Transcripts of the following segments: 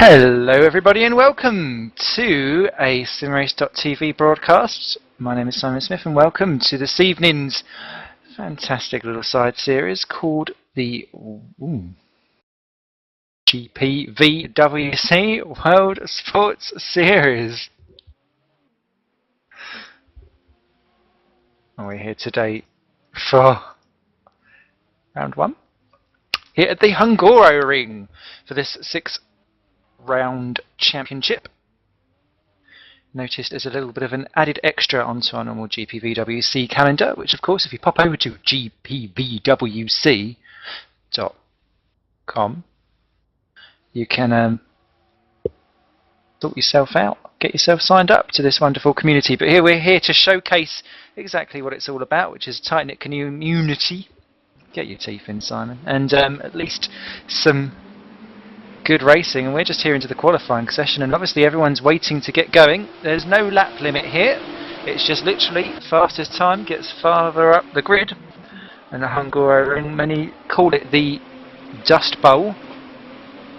Hello everybody and welcome to a simrace.tv broadcast. My name is Simon Smith and welcome to this evening's fantastic little side series called the GPVWC World Sports Series. And we're here today for round one here at the Hungarian for this 6-round championship. Notice there's a little bit of an added extra onto our normal GPVWC calendar, which of course if you pop over to gpvwc.com you can sort yourself out, get yourself signed up to this wonderful community. But here we're here to showcase exactly what it's all about, which is a tight-knit community. Get your teeth in, Simon. And at least some good racing, and we're just here into the qualifying session, and obviously everyone's waiting to get going. There's no lap limit here, it's just literally fastest time gets farther up the grid. And the Hungarian, many call it the Dust Bowl,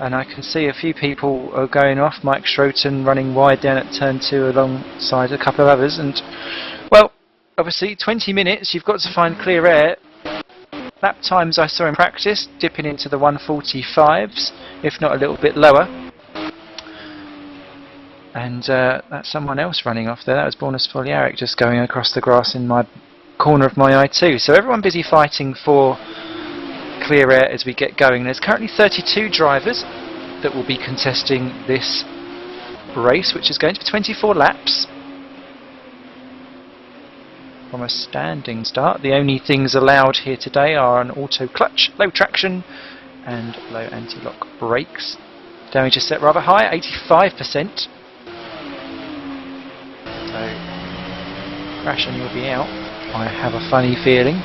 and I can see a few people are going off. Mike Schroten running wide down at turn 2 alongside a couple of others, and well, obviously 20 minutes, you've got to find clear air. Lap times I saw in practice dipping into the 1:45s, if not a little bit lower. And that's someone else running off there. That was Borna Spoljaric just going across the grass in my corner of my eye too. So everyone busy fighting for clear air as we get going. There's currently 32 drivers that will be contesting this race, which is going to be 24 laps. From a standing start, the only things allowed here today are an auto clutch, low traction and low anti-lock brakes. Damage is set rather high, 85%. So crash and you'll be out. I have a funny feeling.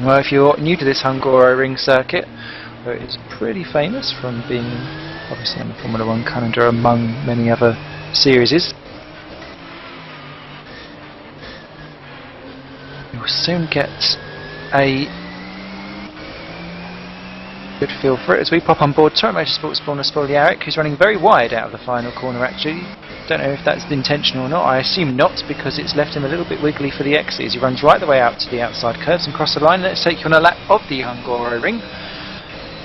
Well, if you're new to this Hungarian circuit, it's pretty famous from being obviously on the Formula 1 calendar among many other series. You'll soon get a good feel for it as we pop on board Torrent Motorsports' Borna Spoljaric, who's running very wide out of the final corner actually. Don't know if that's intentional or not. I assume not, because it's left him a little bit wiggly for the exit as he runs right the way out to the outside curves and cross the line. Let's take you on a lap of the Hungarian,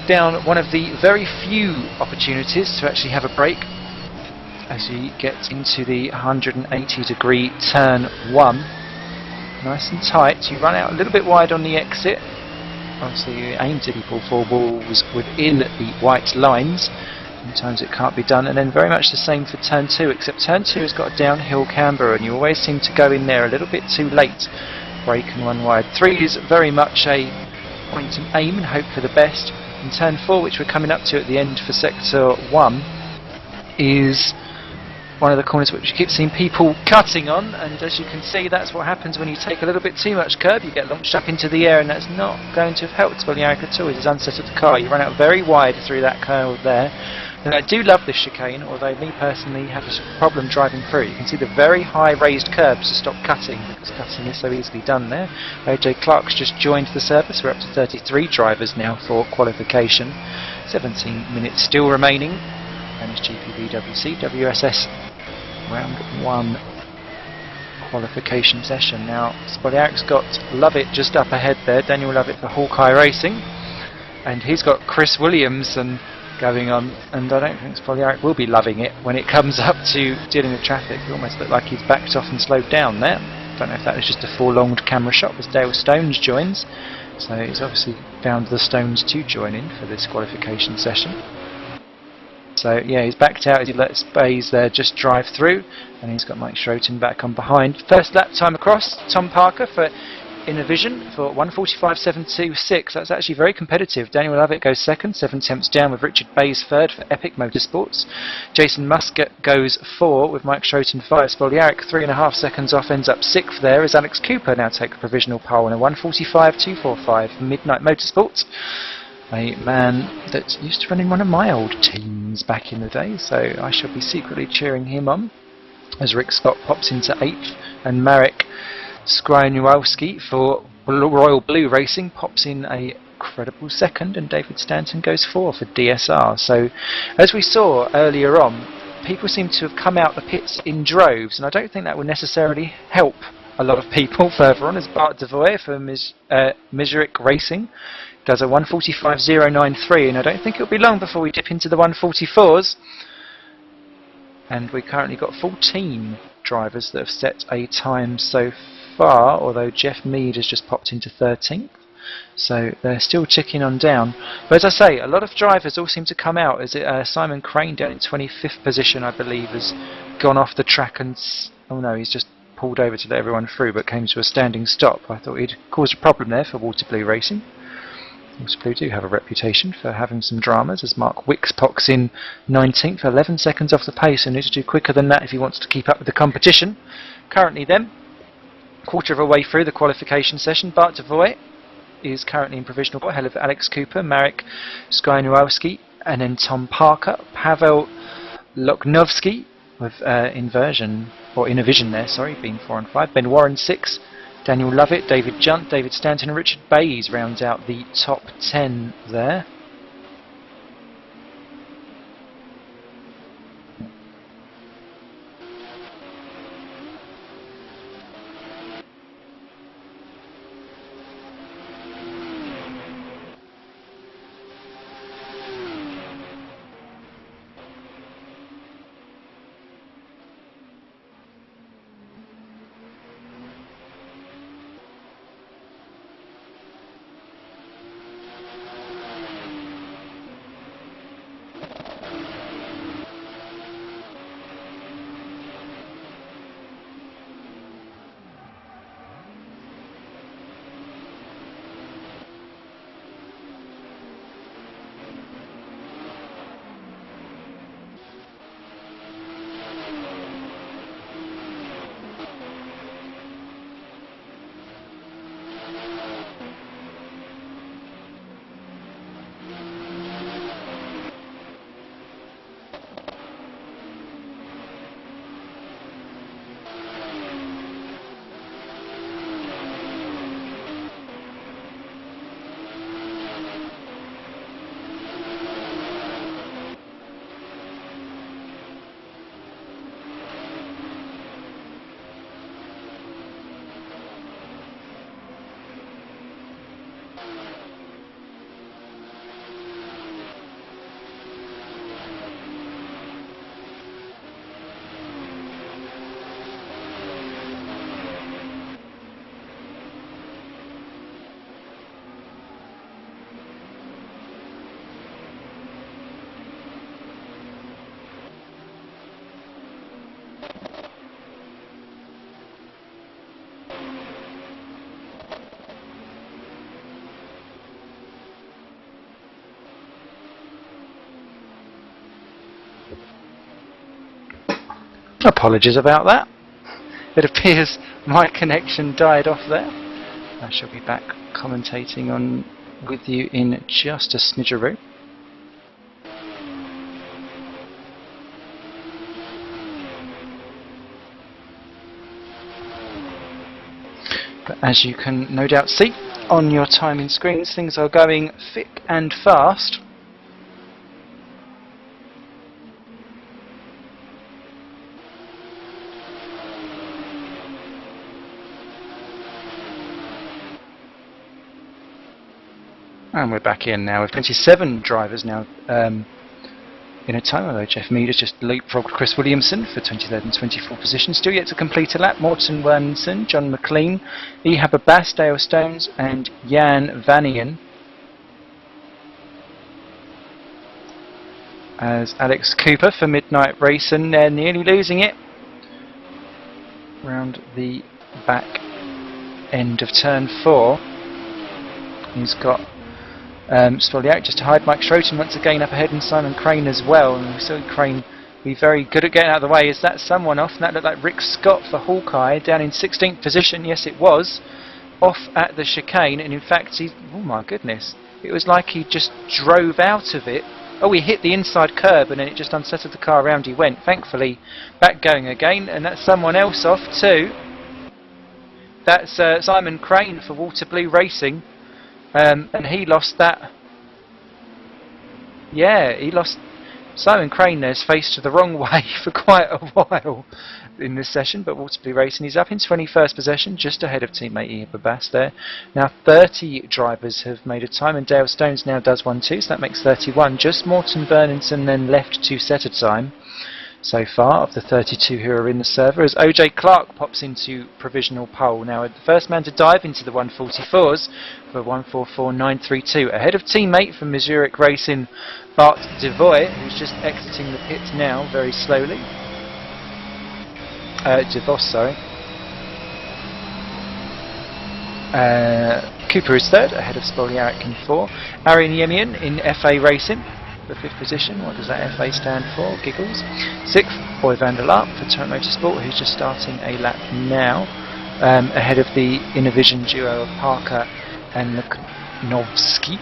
down one of the very few opportunities to actually have a break as you get into the 180-degree turn 1. Nice and tight, you run out a little bit wide on the exit. Obviously you aim to keep all 4 balls within the white lines. Sometimes it can't be done, and then very much the same for turn 2, except turn 2 has got a downhill camber and you always seem to go in there a little bit too late. Brake and run wide. 3 is very much a point and aim and hope for the best. And turn 4, which we're coming up to at the end for sector 1, is one of the corners which you keep seeing people cutting on, and as you can see that's what happens when you take a little bit too much curb. You get launched up into the air, and that's not going to have helped Spoljaric at all. He's unsettled the car. You run out very wide through that curve there. And I do love this chicane, although me personally have a problem driving through. You can see the very high raised curbs to stop cutting, because cutting is so easily done there. AJ Clark's just joined the service. We're up to 33 drivers now for qualification. 17 minutes still remaining. And it's GPVWC WSS round 1 qualification session. Now Spoljaric's got Lovett just up ahead there, Daniel Lovett for Hawkeye Racing, and he's got Chris Williamson going on, and I don't think Spoljaric will be loving it when it comes up to dealing with traffic. It almost looked like he's backed off and slowed down there. Don't know if that was just a forlonged camera shot as Dale Stones joins, so he's obviously found the Stones to join in for this qualification session. So yeah, he's backed out as he lets Bays there just drive through, and he's got Mike Schroten back on behind. First lap time across, Tom Parker for Innovision for 1:45.726. That's actually very competitive. Daniel Lovett goes second, 7 tenths down, with Richard Bays third for Epic Motorsports. Jason Muscat goes 4 with Mike Schroten 5. Spoljaric 3.5 seconds off, ends up 6th there as Alex Cooper now takes a provisional pole in a 1:45.245 for Midnight Motorsports. A man that used to run in one of my old teams back in the day, so I shall be secretly cheering him on as Rick Scott pops into 8th, and Marek Skryniewski for Royal Blue Racing pops in a incredible second, and David Stanton goes 4 for DSR. So, as we saw earlier on, people seem to have come out the pits in droves, and I don't think that will necessarily help a lot of people further on, as Bart de Voy for Miseric Racing does a 1:45.093, and I don't think it'll be long before we dip into the 1:44s. And we've currently got 14 drivers that have set a time so far, although Jeff Mead has just popped into 13th. So they're still ticking on down. But as I say, a lot of drivers all seem to come out. Is it Simon Crane down in 25th position, I believe, has gone off the track and... oh no, he's just pulled over to let everyone through, but came to a standing stop. I thought he'd caused a problem there for Waterblue Racing. Waterblue do have a reputation for having some dramas, as Mark Wicks pops in 19th, 11 seconds off the pace, and needs to do quicker than that if he wants to keep up with the competition. Currently then, quarter of a way through the qualification session, Bart de Voy is currently in provisional ahead of Alex Cooper, Marek Skynowski, and then Tom Parker, Pavel Loknovsky with Innovision there, sorry, being 4 and 5, Ben Warren 6, Daniel Lovett, David Junt, David Stanton and Richard Bays rounds out the top 10 there. Apologies about that. It appears my connection died off there. I shall be back commentating on with you in just a smidgeroo. But as you can no doubt see on your timing screens, things are going thick and fast. And we're back in now with 27 drivers now in a time, although Jeff Mead has just leapfrogged Chris Williamson for 23rd and 24th position. Still yet to complete a lap, Morton Williamson, John McLean, Ehab Abbas, Dale Stones and Jan Vanian. As Alex Cooper for Midnight Racing, they're nearly losing it. Round the back end of turn 4. He's got Stoliak just to hide Mike Schroten once again up ahead, and Simon Crane as well. And we saw Crane be very good at getting out of the way. Is that someone off? And that looked like Rick Scott for Hawkeye down in 16th position. Yes, it was. Off at the chicane, and in fact, oh my goodness, it was like he just drove out of it. Oh, he hit the inside curb and then it just unsettled the car around he went. Thankfully, back going again, and that's someone else off too. That's Simon Crane for Waterblue Racing. And he lost that. Yeah, he lost. Simon Crane there's faced the wrong way for quite a while in this session, but Waterbury Racing, he's up in 21st possession, just ahead of teammate Ian Babas there. Now 30 drivers have made a time, and Dale Stones now does one too, so that makes 31. Just Morton Burnington then left to set a time so far of the 32 who are in the server, as OJ Clark pops into provisional pole. Now the first man to dive into the 144s for 144.932, ahead of teammate from Missouric Racing, Bart Devoy, who's just exiting the pit now very slowly. DeVos, sorry. Cooper is third, ahead of Spoljaric in 4. Arian Yemian in FA Racing for 5th position. What does that FA stand for? Giggles. 6th, Boy van der Laap for Torrent Motorsport, who's just starting a lap now, ahead of the Innovision duo of Parker and Luknovsky,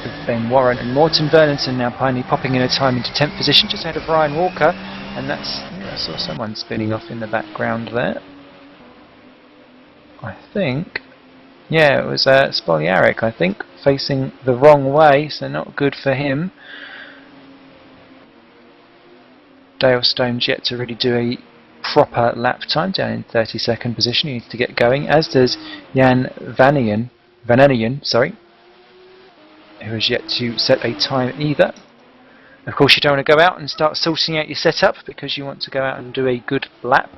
with Ben Warren and Morton Burnington now finally popping in a time into 10th position, just ahead of Ryan Walker. And that's, I saw someone spinning off in the background there. I think, yeah, it was Spoljaric, I think, facing the wrong way, so not good for him. Dale Stone's yet to really do a proper lap time, down in 32nd position. He needs to get going, as does Jan Vanenian, sorry, who has yet to set a time either. Of course, you don't want to go out and start sorting out your setup, because you want to go out and do a good lap.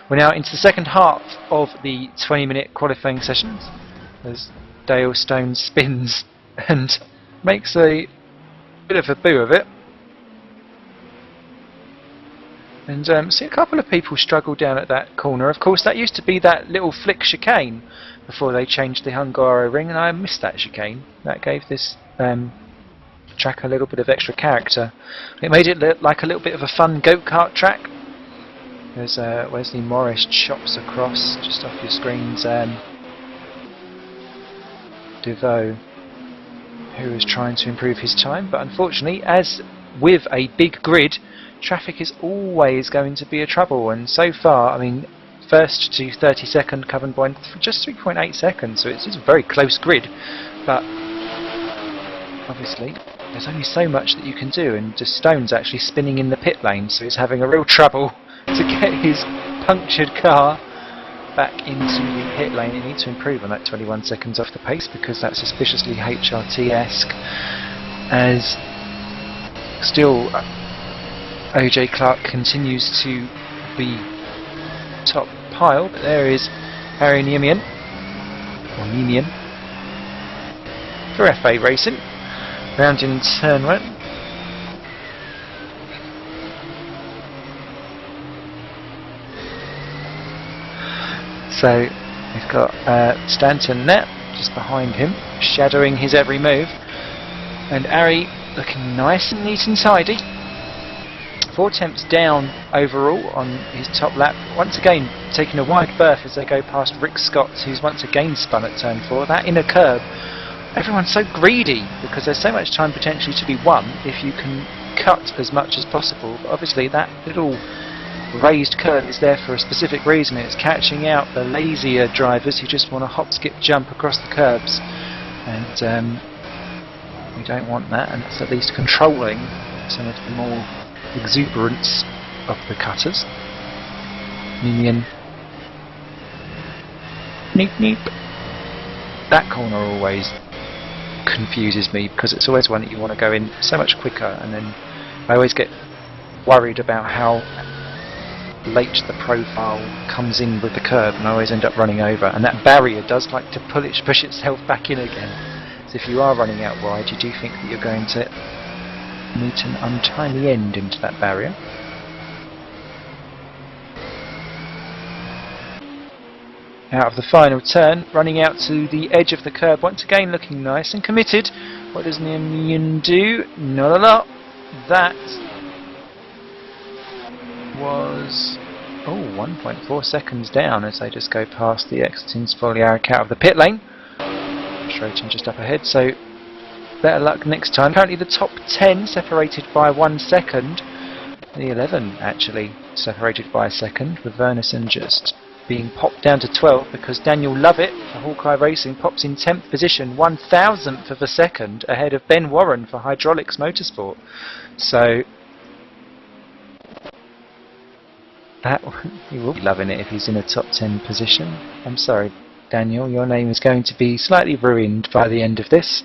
We're now into the second half of the 20-minute qualifying sessions, as Dale Stone spins and makes a bit of a boo of it. And see a couple of people struggle down at that corner. Of course, that used to be that little flick chicane before they changed the Hungarian ring, and I missed that chicane. That gave this track a little bit of extra character. It made it look like a little bit of a fun go-kart track. There's Wesley Morris chops across just off your screens. Devoe, who is trying to improve his time, but unfortunately, as with a big grid, traffic is always going to be a trouble. And so far, I mean, first to 32nd covered by just 3.8 seconds, so it's a very close grid. But obviously, there's only so much that you can do, and just Stone's actually spinning in the pit lane, so he's having a real trouble to get his punctured car back into the pit lane. You need to improve on that 21 seconds off the pace, because that's suspiciously HRT-esque, as still OJ Clark continues to be top pile, but there is Harry Niemian, or Niemian, for FA Racing. Round in turn 1. So we've got Stanton there, just behind him, shadowing his every move. And Ari looking nice and neat and tidy. 4 attempts down overall on his top lap. Once again taking a wide berth as they go past Rick Scott, who's once again spun at turn 4. That inner curb, everyone's so greedy, because there's so much time potentially to be won if you can cut as much as possible. But obviously that little raised curve is there for a specific reason. It's catching out the lazier drivers who just want to hop, skip, jump across the curbs, and we don't want that, and it's at least controlling some of the more exuberance of the cutters. Minion. Neep neep. That corner always confuses me, because it's always one that you want to go in so much quicker, and then I always get worried about how late the profile comes in with the curb, and I always end up running over, and that barrier does like to push itself back in again. So if you are running out wide, you do think that you're going to meet an untimely end into that barrier. Out of the final turn, running out to the edge of the curb, once again looking nice and committed. What does Niemian do? Not a lot. That was 1.4 seconds down as they just go past the exiting Spoljaric out of the pit lane. Schroeting just up ahead, so better luck next time. Currently the top 10 separated by 1 second. The 11 actually separated by a second, with Vernison just being popped down to 12 because Daniel Lovett for Hawkeye Racing pops in 10th position, 1,000th of a second ahead of Ben Warren for Hydraulics Motorsport. So that he will be loving it if he's in a top 10 position. I'm sorry, Daniel, your name is going to be slightly ruined by the end of this.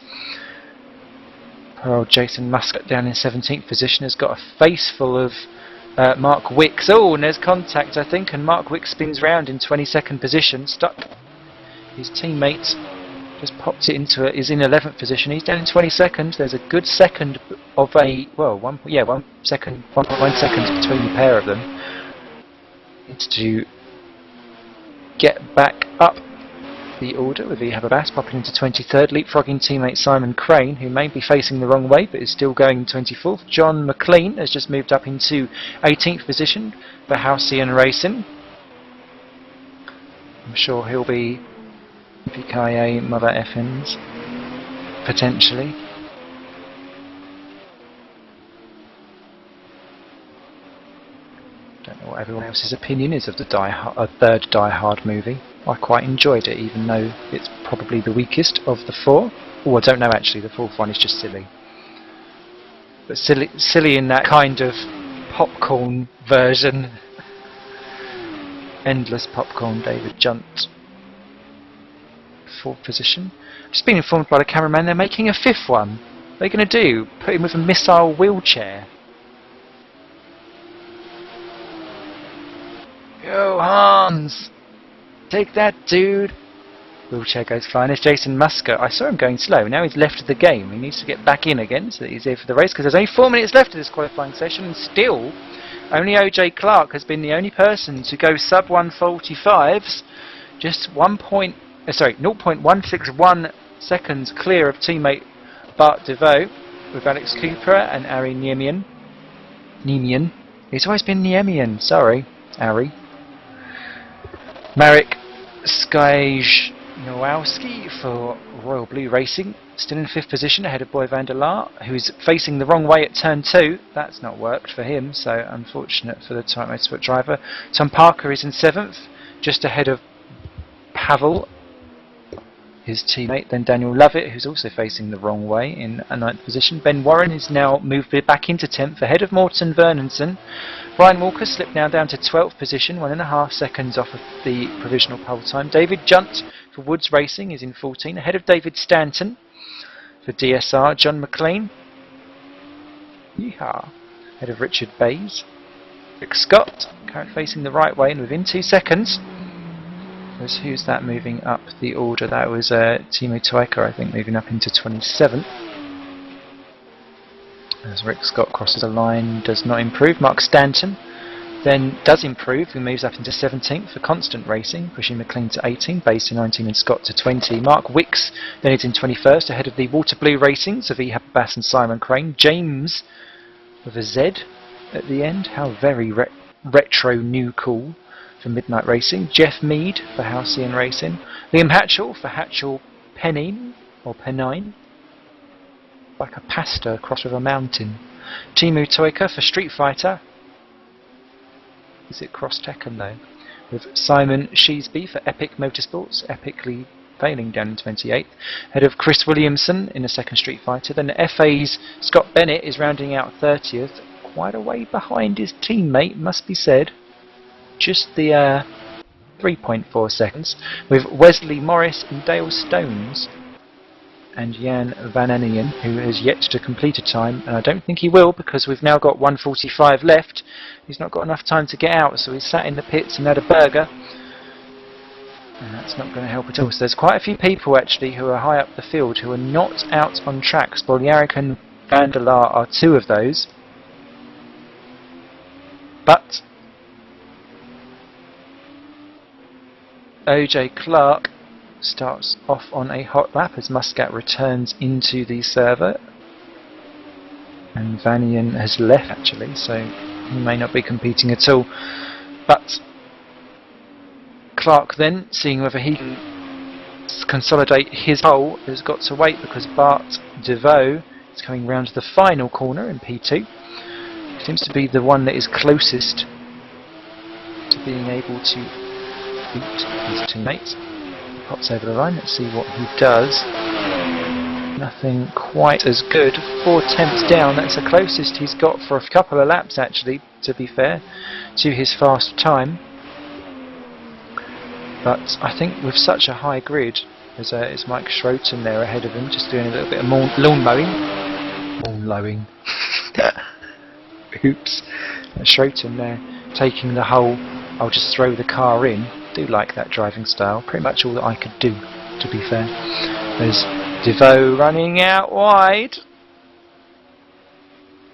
Poor old Jason Muscat down in 17th position has got a face full of Mark Wicks. Oh, and there's contact, I think, and Mark Wicks spins round in 22nd position, stuck. His teammate just popped it into it, is in 11th position. He's down in 22nd. There's a good second of a, well, 1.1 seconds between the pair of them. Needs to get back up the order with the Habermas popping into 23rd, leapfrogging teammate Simon Crane, who may be facing the wrong way but is still going 24th. John McLean has just moved up into 18th position for Hungarian Racing. I'm sure he'll be PKA Mother Effins potentially. Don't know what everyone else's opinion is of the third Die Hard movie. I quite enjoyed it, even though it's probably the weakest of the four. Oh, I don't know actually, the fourth one is just silly. But silly in that kind of popcorn version. Endless popcorn. David Junt, 4th position. Just been informed by the cameraman they're making a 5th one. What are they going to do? Put him with a missile wheelchair? Yo, Hans! Take that, dude! Wheelchair goes flying. There's Jason Muscat. I saw him going slow. Now he's left the game. He needs to get back in again so that he's here for the race, because there's only 4 minutes left of this qualifying session, and still only OJ Clark has been the only person to go sub 145s, just 0.161 seconds clear of teammate Bart DeVoe, with Alex Cooper and Ari Niemian. He's always been Niemian, sorry, Ari. Marek Skajnowski for Royal Blue Racing, still in 5th position ahead of Boy van der Laar, who's facing the wrong way at turn 2. That's not worked for him, so unfortunate for the Type Motorsport driver. Tom Parker is in 7th, just ahead of Pavel, his teammate. Then Daniel Lovett, who's also facing the wrong way, in a 9th position. Ben Warren is now moved back into 10th, ahead of Morten Vernonsen. Brian Walker slipped now down to 12th position, 1.5 seconds off of the provisional pole time. David Junt for Woods Racing is in 14, ahead of David Stanton for DSR. John McLean, yeehaw, ahead of Richard Bays. Rick Scott, currently facing the right way and within 2 seconds. Who's that moving up the order? That was Timo Toika, I think, moving up into 27th. As Rick Scott crosses the line, does not improve. Mark Stanton then does improve, he moves up into 17th for Constant Racing, pushing McLean to 18, Bays to 19 and Scott to 20. Mark Wicks then is in 21st, ahead of the Water Blue Racing, so V. Bass and Simon Crane. James with a Z at the end, how very retro new cool for Midnight Racing. Jeff Mead for Halcyon Racing. Liam Hatchell for Hatchell Pennine, or Pennine, like a pasta across with a mountain. Timo Toika for Street Fighter. Is it Cross Tekken though? With Simon Sheesby for Epic Motorsports, epically failing down in 28th. Ahead of Chris Williamson in the 2nd Street Fighter. Then FA's Scott Bennett is rounding out 30th, quite a way behind his teammate, must be said. Just the 3.4 seconds, with Wesley Morris and Dale Stones and Jan Van Enigen, who has yet to complete a time, and I don't think he will, because we've now got 1:45 left. He's not got enough time to get out, so he's sat in the pits and had a burger, and that's not going to help at all. So there's quite a few people actually who are high up the field who are not out on track. Spoljaric and van der Laar are 2 of those, but OJ Clark starts off on a hot lap as Muscat returns into the server, and Vanian has left actually, so he may not be competing at all. But Clark then, seeing whether he can consolidate his pole, has got to wait, because Bart DeVoe is coming round to the final corner in P2. Seems to be the one that is closest to being able to beat his teammate. Pops over the line. Let's see what he does. Nothing quite as good. 4/10 down. That's the closest he's got for a couple of laps, actually, to be fair, to his fast time. But I think with such a high grid, there's Mike Schroten there ahead of him, just doing a little bit of lawn mowing. Lawn mowing. Oops. Schroten there, taking the whole, I'll just throw the car in. Do like that driving style. Pretty much all that I could do, to be fair. There's DeVoe running out wide.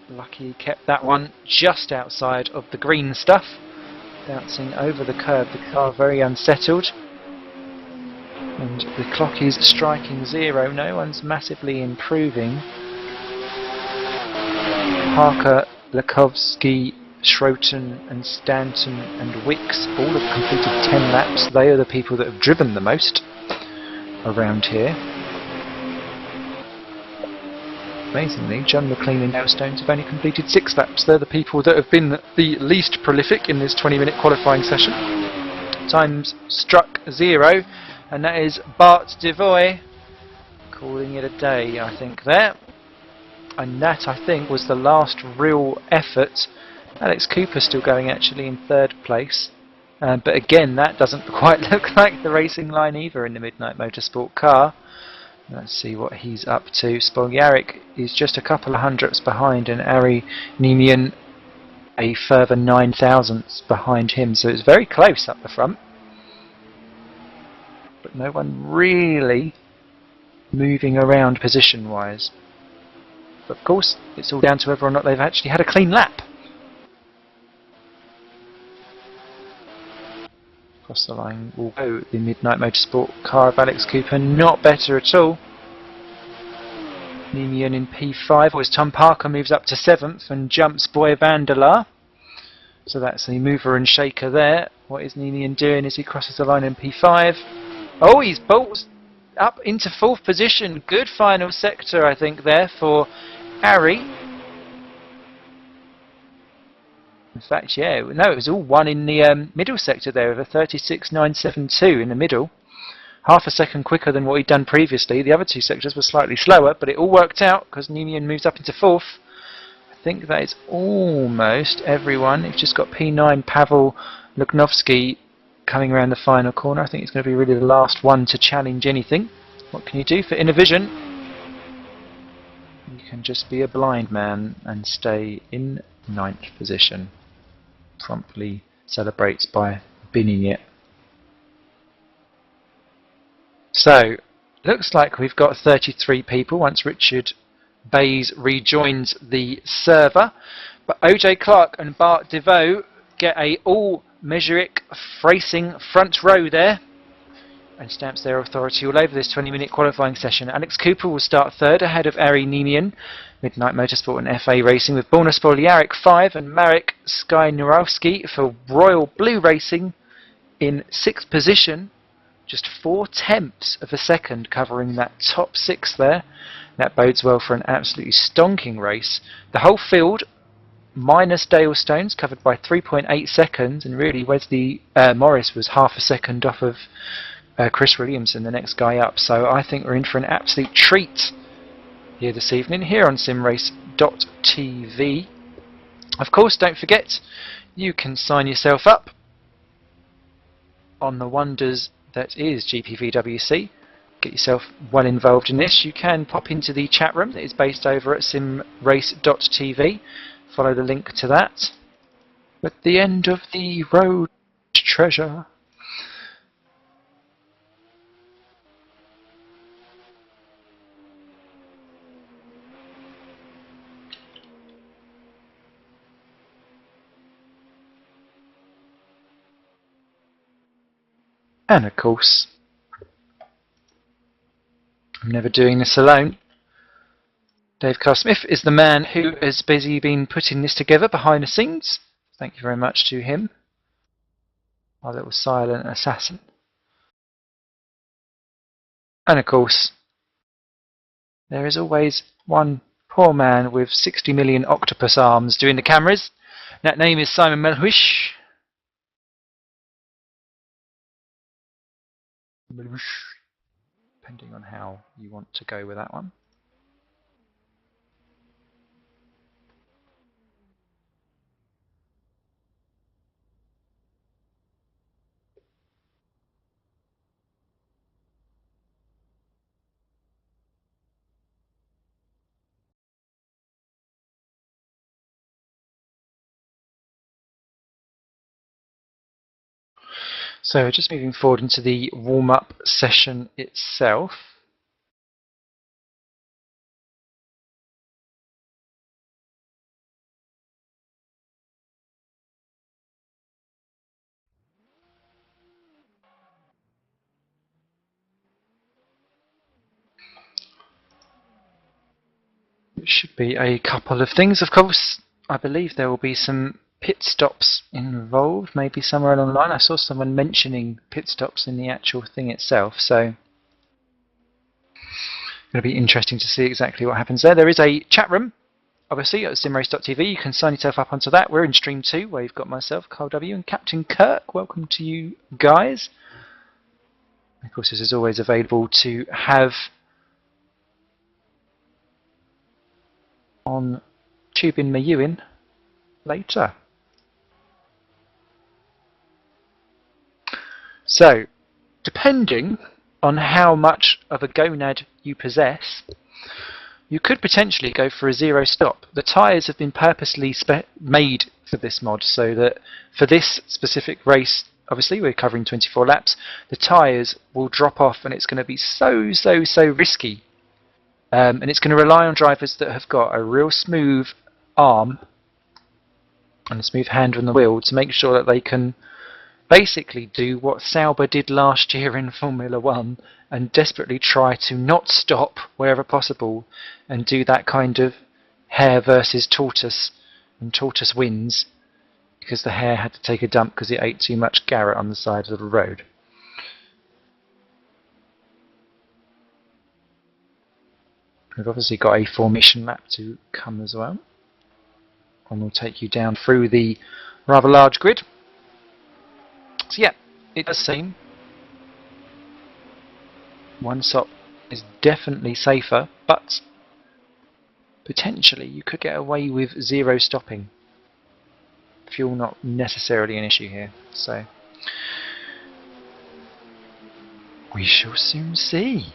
Lucky he kept that one just outside of the green stuff. Bouncing over the curb, the car very unsettled. And the clock is striking 0. No one's massively improving. Parker, Lakovsky, Schroten and Stanton and Wicks all have completed 10 laps. They are the people that have driven the most around here. Amazingly, John McLean and Dale Stones have only completed 6 laps. They're the people that have been the least prolific in this 20-minute qualifying session. Times struck 0, and that is Bart Devoy calling it a day, I think, there. And that, I think, was the last real effort. Alex Cooper still going actually in 3rd place. But again, that doesn't quite look like the racing line either in the Midnight Motorsport car. Let's see what he's up to. Spoljaric is just a couple of hundredths behind, and Ari Nemian a further 9 thousandths behind him. So it's very close up the front. But no one really moving around position-wise. But of course, it's all down to whether or not they've actually had a clean lap. Across the line will go the Midnight Motorsport car of Alex Cooper. Not better at all. Nemian in P5, as Tom Parker moves up to 7th and jumps Boy Vanderlaar. So that's the mover and shaker there. What is Nemian doing as he crosses the line in P5? Oh, he's bolts up into 4th position. Good final sector, I think, there for Ari. In fact, yeah, no, it was all one in the middle sector there with a 36.972 in the middle. Half a second quicker than what he'd done previously. The other 2 sectors were slightly slower, but it all worked out because Nemian moves up into 4th. I think that is almost everyone. You've just got P9 Pavel Lugnovsky coming around the final corner. I think it's going to be really the last one to challenge anything. What can you do for Innovision? You can just be a blind man and stay in 9th position. Promptly celebrates by binning it. So, looks like we've got 33 people once Richard Bays rejoins the server. But OJ Clark and Bart DeVoe get a all Mezuric racing front row there and stamps their authority all over this 20-minute qualifying session. Alex Cooper will start 3rd ahead of Ari Nemian, Midnight Motorsport and FA Racing, with Borna Spoljaric 5 and Marek Skynurowski for Royal Blue Racing in 6th position. Just 4/10 of a second covering that top 6 there. That bodes well for an absolutely stonking race. The whole field, minus Dale Stones, covered by 3.8 seconds, and really Wesley Morris was half a second off of Chris Williamson, the next guy up. So I think we're in for an absolute treat here this evening, here on simrace.tv. Of course, don't forget, you can sign yourself up on the wonders that is GPVWC. Get yourself well involved in this. You can pop into the chat room that is based over at simrace.tv. Follow the link to that. At the end of the road, treasure. And of course, I'm never doing this alone. Dave Carl-Smith is the man who has busy been putting this together behind the scenes. Thank you very much to him, our little silent assassin. And of course, there is always one poor man with 60 million octopus arms doing the cameras. That name is Simon Melhuish. depending on how you want to go with that one. So just moving forward into the warm-up session itself. It should be a couple of things. Of course, I believe there will be some pit stops involved, maybe somewhere along the line. I saw someone mentioning pit stops in the actual thing itself, so it's going to be interesting to see exactly what happens there. There is a chat room, obviously, at simrace.tv. You can sign yourself up onto that. We're in stream 2, where you've got myself, Carl W, and Captain Kirk. Welcome to you guys. Of course, this is always available to have on Tubing Mayuin later. So, depending on how much of a gonad you possess, you could potentially go for a zero stop. The tyres have been purposely made for this mod, so that for this specific race, obviously we're covering 24 laps, the tyres will drop off and it's going to be so risky. And it's going to rely on drivers that have got a real smooth arm and a smooth hand on the wheel to make sure that they can basically do what Sauber did last year in Formula 1 and desperately try to not stop wherever possible and do that kind of hare versus tortoise, and tortoise wins because the hare had to take a dump because it ate too much garret on the side of the road. We've obviously got a formation lap to come as well, and we'll take you down through the rather large grid. So yeah, it does seem one stop is definitely safer, but potentially you could get away with zero stopping. Fuel not necessarily an issue here, so we shall soon see.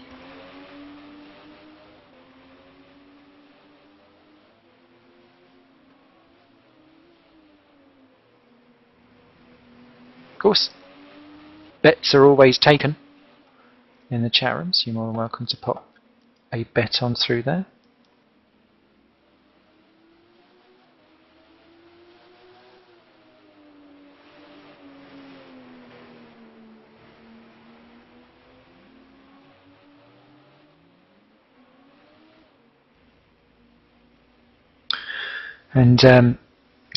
Of course, bets are always taken in the chat room, so you're more than welcome to pop a bet on through there. And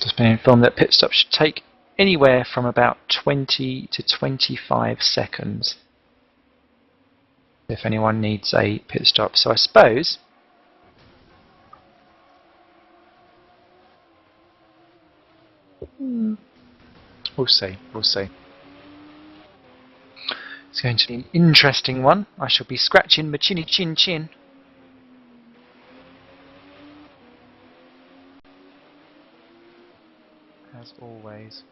just been informed that pit stops should take anywhere from about 20 to 25 seconds if anyone needs a pit stop. So I suppose we'll see. It's going to be an interesting one. I shall be scratching my chinny chin. As always.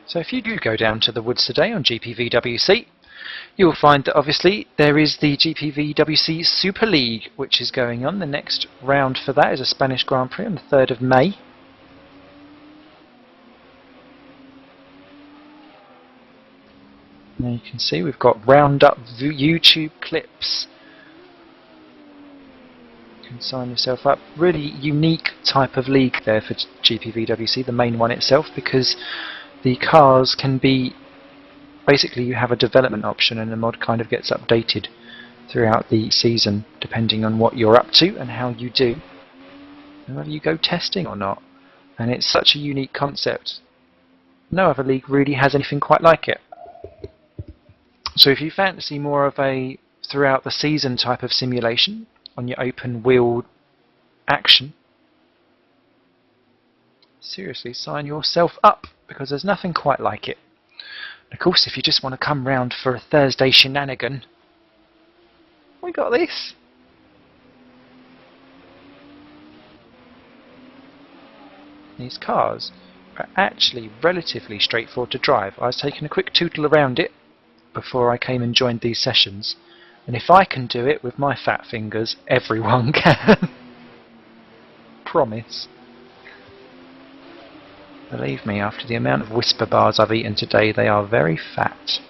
So if you do go down to the woods today on GPVWC, you will find that obviously there is the GPVWC Super League which is going on. The next round for that is a Spanish Grand Prix on the 3rd of May. Now you can see we've got roundup YouTube clips. You can sign yourself up. Really unique type of league there for GPVWC, the main one itself, because the cars can be, basically you have a development option and the mod kind of gets updated throughout the season depending on what you're up to and how you do and whether you go testing or not. And it's such a unique concept. No other league really has anything quite like it. So if you fancy more of a throughout the season type of simulation on your open wheel action, seriously sign yourself up, because there's nothing quite like it. And of course, if you just want to come round for a Thursday shenanigan, we got this. These cars are actually relatively straightforward to drive. I was taking a quick tootle around it before I came and joined these sessions, and if I can do it with my fat fingers, everyone can. Promise. Believe me, after the amount of Whisper bars I've eaten today, they are very fat.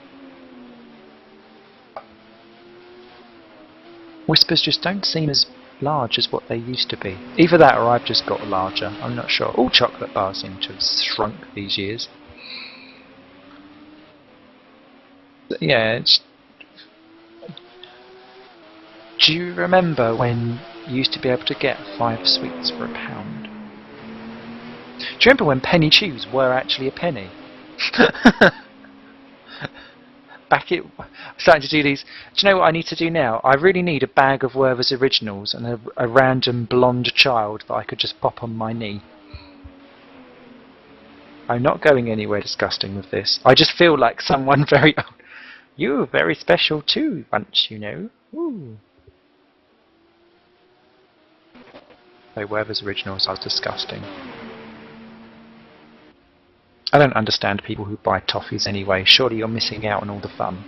Whispers just don't seem as large as what they used to be. Either that or I've just got larger, I'm not sure. All chocolate bars seem to have shrunk these years. But yeah, it's... Do you remember when you used to be able to get 5 sweets for £1? Do you remember when penny chews were actually a penny? I'm starting to do these. Do you know what I need to do now? I really need a bag of Werther's Originals and a random blonde child that I could just pop on my knee. I'm not going anywhere disgusting with this. I just feel like someone very old. You were very special too once, you know. Ooh. So Werther's Originals are disgusting. I don't understand people who buy toffees anyway. Surely you're missing out on all the fun.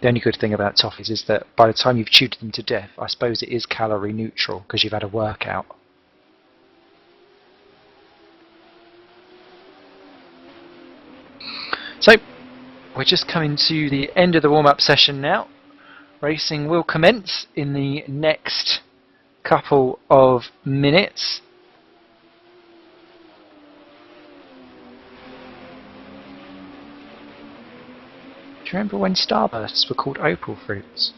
The only good thing about toffees is that by the time you've chewed them to death, I suppose it is calorie neutral because you've had a workout. So, we're just coming to the end of the warm-up session now. Racing will commence in the next couple of minutes. Do you remember when Starbursts were called Opal Fruits?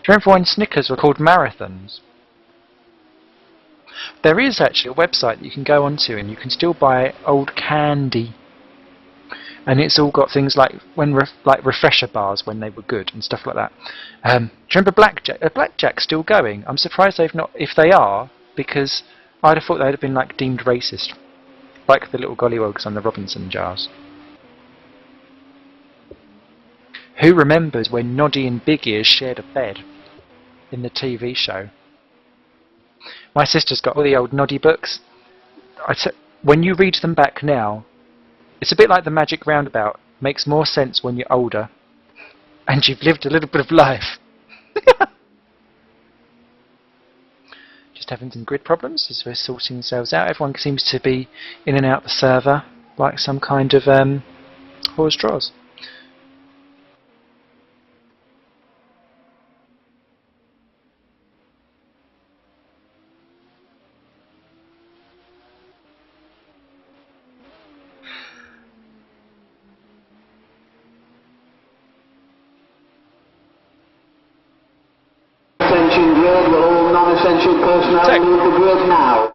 Do you remember when Snickers were called Marathons? There is actually a website that you can go onto and you can still buy old candy. And it's all got things like like refresher bars when they were good and stuff like that. Do you remember Blackjack? Are Blackjack still going? I'm surprised they've not, if they are, because I'd have thought they'd have been like deemed racist. Like the little gollywogs on the Robinson jars. Who remembers when Noddy and Big Ears shared a bed in the TV show? My sister's got all the old Noddy books. When you read them back now, it's a bit like the Magic Roundabout. Makes more sense when you're older and you've lived a little bit of life. Just having some grid problems as we're sorting themselves out. Everyone seems to be in and out the server like some kind of horse draws. Grid, will all non-essential personnel move the grid now?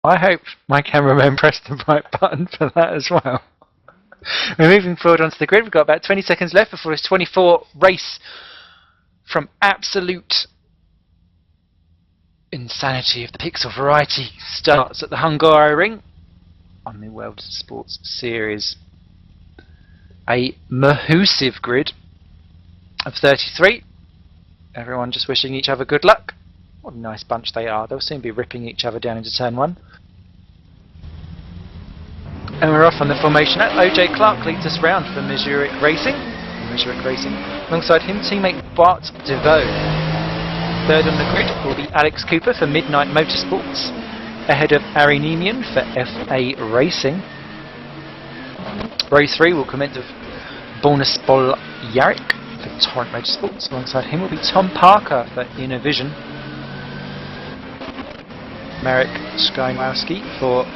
I hope my cameraman pressed the right button for that as well. We're moving forward onto the grid. We've got about 20 seconds left before this 24 race from absolute insanity of the pixel variety starts at the Hungarian on the World Sports Series. A massive grid of 33. Everyone just wishing each other good luck. What a nice bunch they are. They'll soon be ripping each other down into turn 1. And we're off on the formation. OJ Clark leads us round for Missouric Racing. Alongside him, teammate Bart DeVoe. Third on the grid will be Alex Cooper for Midnight Motorsports, ahead of Ari Nemian for FA Racing. Row 3 will commence with Bornaspol Yarrick for Torrent Motorsports. Alongside him will be Tom Parker for Innovision. Marek Skynowski for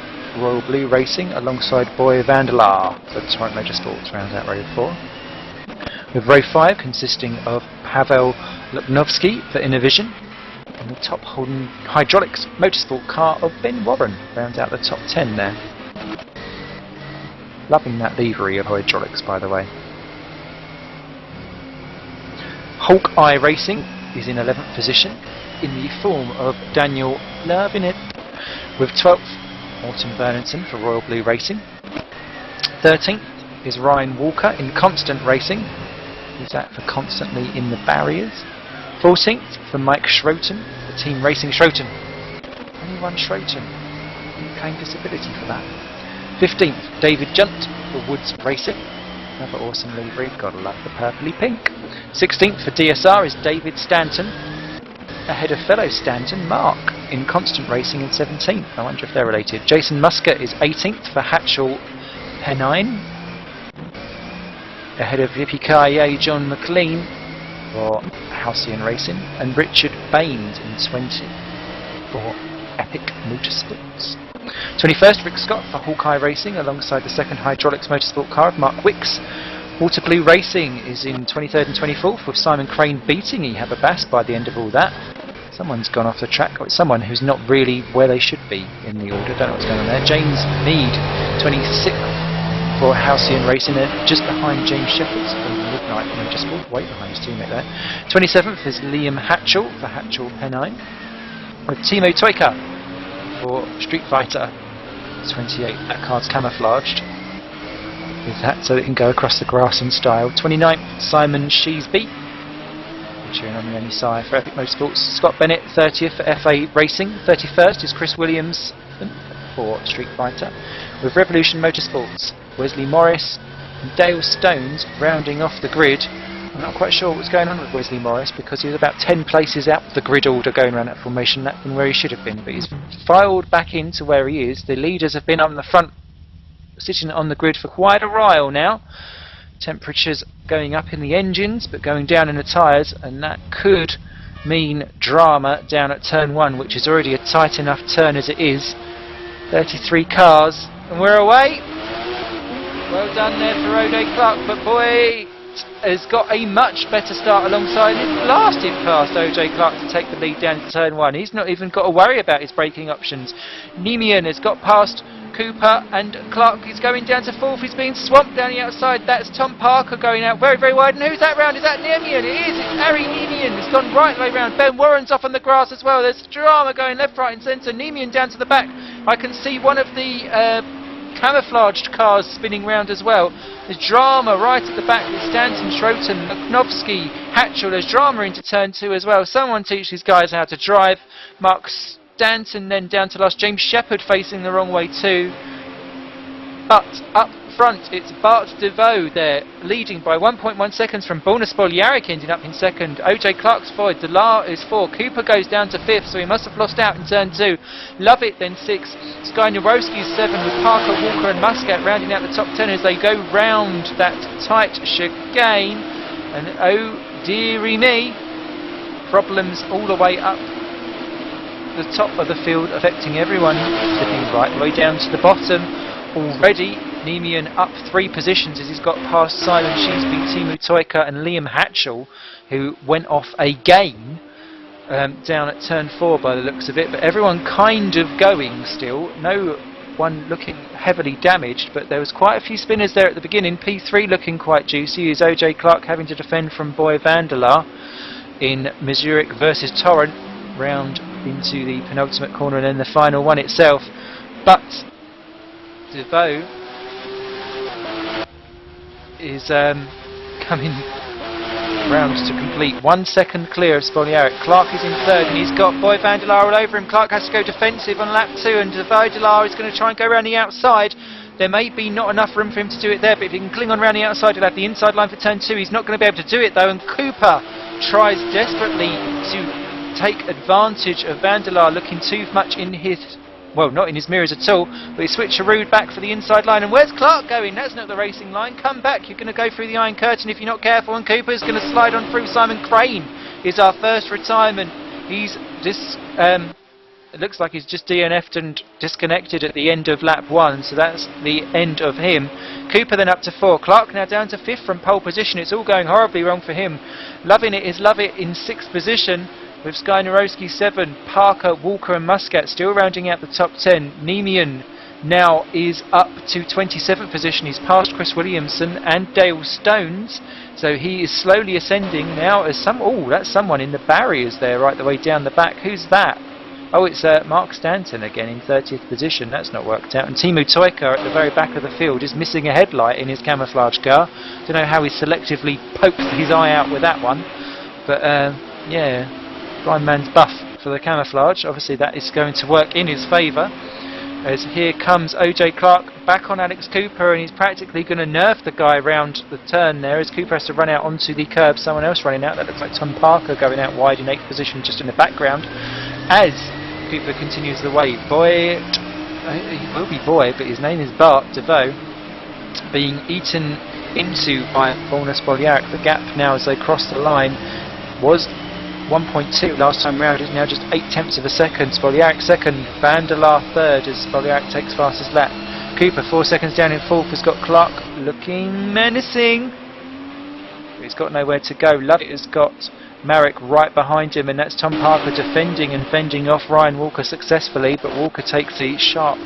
Royal Blue Racing, alongside Boy Vandelaar for Torrent Motorsports, rounds out row 4. With row 5 consisting of Pavel Luknovsky for Innovision, and the top Holden Hydraulics Motorsport car of Ben Warren, rounds out the top 10 there. Loving that livery of Hydraulics, by the way. Hawkeye Racing is in 11th position in the form of Daniel Lavinet, with 12th Morton Burnington for Royal Blue Racing. 13th is Ryan Walker in Constant Racing. He's that for Constantly in the Barriers. 14th for Mike Schroten, the Team Racing Schroten. Only one Schroten. You claim disability for that. 15th, David Junt for Woods Racing. Another awesome livery, gotta love the purpley pink. 16th for DSR is David Stanton, ahead of fellow Stanton, Mark, in Constant Racing in 17th. I wonder if they're related. Jason Muscat is 18th for Hatchell Pennine, ahead of Yippee John McLean for Halcyon Racing, and Richard Baines in 20 for Epic Motorsports. 21st, Rick Scott for Hawkeye Racing alongside the second Hydraulics Motorsport car of Mark Wicks. Water Blue Racing is in 23rd and 24th, with Simon Crane beating Ehababas by the end of all that. Someone's gone off the track, or it's someone who's not really where they should be in the order. Don't know what's going on there. James Mead, 26th for Halcyon Racing, just behind James Shepherd from Midnight Motorsport, way behind his teammate there. 27th is Liam Hatchell for Hatchell Pennine, with Timo Toika for Street Fighter 28. That card's camouflaged with that so it can go across the grass in style. 29th, Simon Sheesby, cheering on the only sire for Epic Motorsports. Scott Bennett, 30th for FA Racing. 31st is Chris Williams for Street Fighter, with Revolution Motorsports, Wesley Morris and Dale Stones rounding off the grid. I'm not quite sure what's going on with Wesley Morris, because he was about 10 places out the grid order going around that formation lap than where he should have been, but he's filed back into where he is. The leaders have been on the front, sitting on the grid for quite a while now. Temperatures going up in the engines but going down in the tyres, and that could mean drama down at turn 1, which is already a tight enough turn as it is. 33 cars and we're away. Well done there for O'Day Clark, but boy, has got a much better start alongside him. Blasted past OJ Clark to take the lead down to turn 1. He's not even got to worry about his braking options. Nemian has got past Cooper, and Clark is going down to 4th. He's being swamped down the outside. That's Tom Parker going out very, very wide. And who's that round? Is that Nemian? It is. It's Harry Nemian. It's gone right the way round. Ben Warren's off on the grass as well. There's drama going left, right and centre. Nemian down to the back. I can see one of the camouflaged cars spinning round as well. There's drama right at the back with Stanton, Schroten, Mcnovsky, Hatchell. There's drama into turn 2 as well. Someone teach these guys how to drive. Mark Stanton then down to last. James Shepherd facing the wrong way too. But up front it's Bart DeVoe there, leading by 1.1 seconds from Borna Spoljaric, ending up in second. OJ Clark's forward, Delar is 4. Cooper goes down to 5th, so he must have lost out in turn 2. Lovett then 6th. Sky Nowroski is 7, with Parker, Walker and Muscat rounding out the top 10 as they go round that tight chicane. And oh dearie me, problems all the way up the top of the field, affecting everyone, slipping right the way down to the bottom. Already Nemian up 3 positions as he's got past Simon Sheesby, Timu Toika and Liam Hatchell, who went off again down at turn 4 by the looks of it, but everyone kind of going still. No one looking heavily damaged, but there was quite a few spinners there at the beginning. P3 looking quite juicy, is OJ Clark having to defend from Boy Vandelar in Missouric versus Torrent, round into the penultimate corner and then the final one itself. But DeVoe is coming round to complete. 1 second clear of Spoljaric. Clark is in 3rd and he's got Boy Vandelar all over him. Clark has to go defensive on lap 2 and Vandelar is going to try and go around the outside. There may be not enough room for him to do it there, but if he can cling on around the outside, he'll have the inside line for turn 2. He's not going to be able to do it though, and Cooper tries desperately to take advantage of Vandelar looking too much in his, well, not in his mirrors at all, but he switcherooed back for the inside line. And where's Clark going? That's not the racing line. Come back, you're going to go through the Iron Curtain if you're not careful, and Cooper's going to slide on through. Simon Crane is our first retirement. He's it looks like he's just DNF'd and disconnected at the end of lap 1, so that's the end of him. Cooper then up to 4. Clark now down to 5th from pole position. It's all going horribly wrong for him. Loving it is Lovett in 6th position, with Sky Nowroski 7, Parker, Walker and Muscat still rounding out the top 10. Nemian now is up to 27th position. He's passed Chris Williamson and Dale Stones, so he is slowly ascending now as that's someone in the barriers there right the way down the back. Who's that? Oh, it's Mark Stanton again in 30th position. That's not worked out. And Teemu Toika at the very back of the field is missing a headlight in his camouflage car. Don't know how he selectively poked his eye out with that one, but yeah, blind man's buff for the camouflage. Obviously that is going to work in his favour, as here comes OJ Clark back on Alex Cooper, and he's practically going to nerf the guy round the turn there, as Cooper has to run out onto the curb. Someone else running out, that looks like Tom Parker going out wide in 8th position just in the background, as Cooper continues the way. He will be Boy, but his name is Bart DeVoe, being eaten into by Borna Spoljaric. The gap now as they cross the line was 1.2 last time round, is now just 0.8 of a second. Spoljaric second, Van der Laar third as Spoljaric takes fastest lap. Cooper 4 seconds down in 4th, has got Clark looking menacing. He's got nowhere to go. Lovett has got Marek right behind him, and that's Tom Parker defending and fending off Ryan Walker successfully, but Walker takes the sharp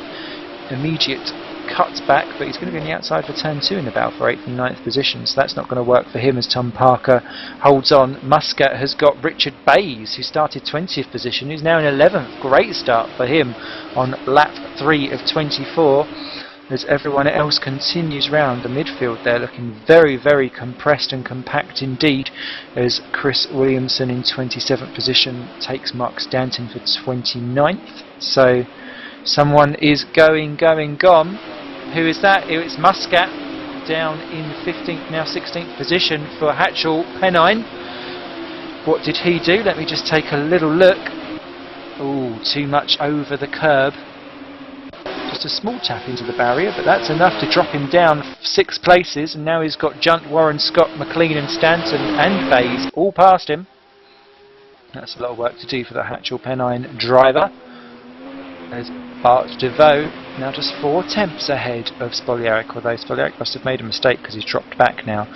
immediate cut back, but he's going to be on the outside for turn 2 in the battle for 8th and 9th position, so that's not going to work for him as Tom Parker holds on. Muscat has got Richard Bays, who started 20th position, who's now in 11th. Great start for him on lap 3 of 24, as everyone else continues round the midfield there, looking very, very compressed and compact indeed, as Chris Williamson in 27th position takes Mark Stanton for 29th. So someone is gone. Who is that? It's Muscat down in 15th, now 16th position for Hatchell Pennine. What did he do? Let me just take a little look. Oh, too much over the curb. Just a small tap into the barrier, but that's enough to drop him down 6 places, and now he's got Junt, Warren, Scott, McLean and Stanton and Bays all past him. That's a lot of work to do for the Hatchell Pennine driver. There's Bart DeVoe now just 4 tenths ahead of Spoljaric, although Spoljaric must have made a mistake because he's dropped back now.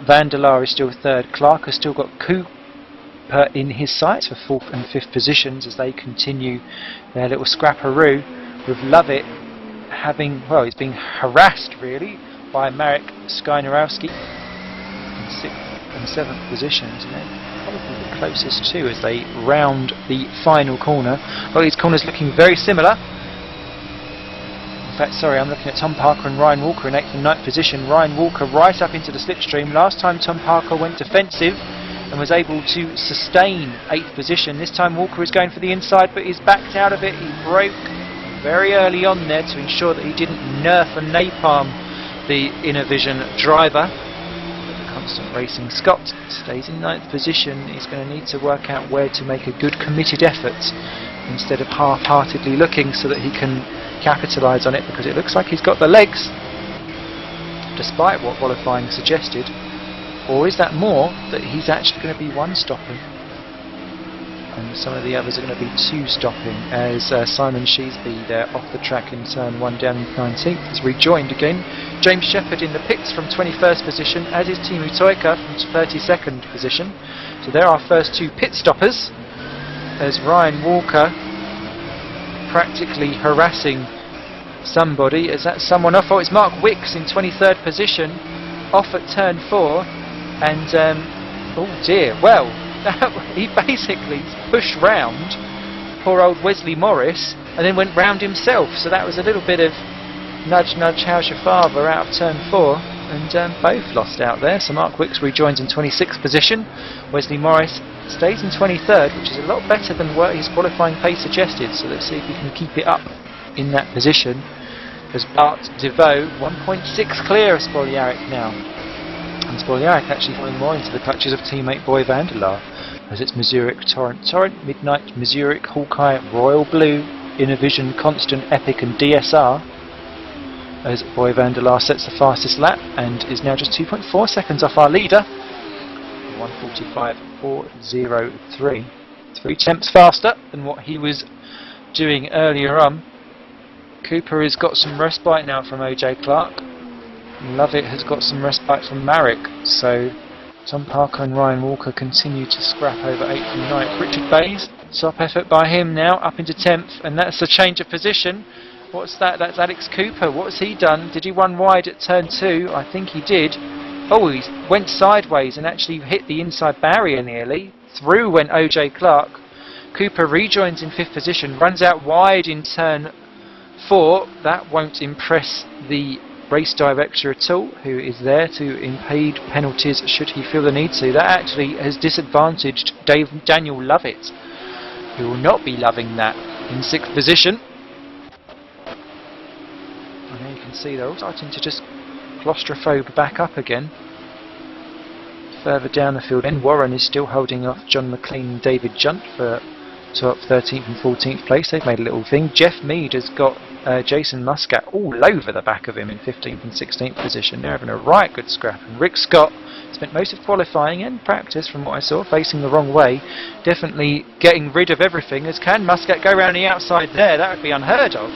Van der Laar is still 3rd. Clark has still got Cooper in his sights for 4th and 5th positions as they continue their little scrapperoo, with Lovett having, well, he's being harassed really by Marek Skynarowski in 6th and 7th positions, and they're probably the closest to as they round the final corner. Well, these corners looking very similar. In fact, sorry, I'm looking at Tom Parker and Ryan Walker in 8th and 9th position. Ryan Walker right up into the slipstream. Last time Tom Parker went defensive and was able to sustain 8th position. This time Walker is going for the inside, but he's backed out of it. He broke very early on there to ensure that he didn't nerf and napalm the Innovision driver. But the Constant Racing Scott stays in 9th position. He's going to need to work out where to make a good committed effort instead of half-heartedly looking, so that he can capitalise on it, because it looks like he's got the legs, despite what qualifying suggested. Or is that more, that he's actually going to be one-stopping and some of the others are going to be two-stopping, as Simon Sheesby there off the track in turn 1 down in 19th has rejoined again. James Shepherd in the pits from 21st position, as is Teemu Toika from 32nd position. So there are our first 2 pit stoppers, as Ryan Walker practically harassing somebody. Is that someone off? Oh, it's Mark Wicks in 23rd position off at turn 4, and oh dear, well, he basically pushed round poor old Wesley Morris and then went round himself, so that was a little bit of nudge nudge, how's your father out of turn 4, and both lost out there. So Mark Wicks rejoins in 26th position, Wesley Morris stays in 23rd, which is a lot better than what his qualifying pace suggested, so let's see if he can keep it up in that position, as Bart DeVoe 1.6 clear of Spoljaric now. And Spoljaric actually falling more into the clutches of teammate Boy Van der Laar, as it's Mazurek, Torrent, Midnight, Mazurek, Hawkeye, Royal Blue, Innovision, Constant, Epic and DSR, as Boy Van der Laar sets the fastest lap and is now just 2.4 seconds off our leader, 1:45.403, 3 tenths faster than what he was doing earlier on. Cooper has got some respite now from OJ Clark. Lovett has got some respite from Marek, so Tom Parker and Ryan Walker continue to scrap over 8th and 9th. Richard Bays, top effort by him now, up into 10th, and that's a change of position. What's that? That's Alex Cooper. What's he done? Did he run wide at turn 2? I think he did. Oh, he went sideways and actually hit the inside barrier nearly. Through went OJ Clark. Cooper rejoins in 5th position, runs out wide in turn 4. That won't impress the race director at all, who is there to impede penalties should he feel the need to. That actually has disadvantaged Daniel Lovett, who will not be loving that. In 6th position. And there you can see they're all starting to just claustrophobe back up again. Further down the field, Ben Warren is still holding off John McLean and David Junt for top 13th and 14th place. They've made a little thing. Jeff Mead has got Jason Muscat all over the back of him in 15th and 16th position. They're having a right good scrap. And Rick Scott spent most of qualifying and practice, from what I saw, facing the wrong way. Definitely getting rid of everything. As can Muscat go around the outside there? That would be unheard of.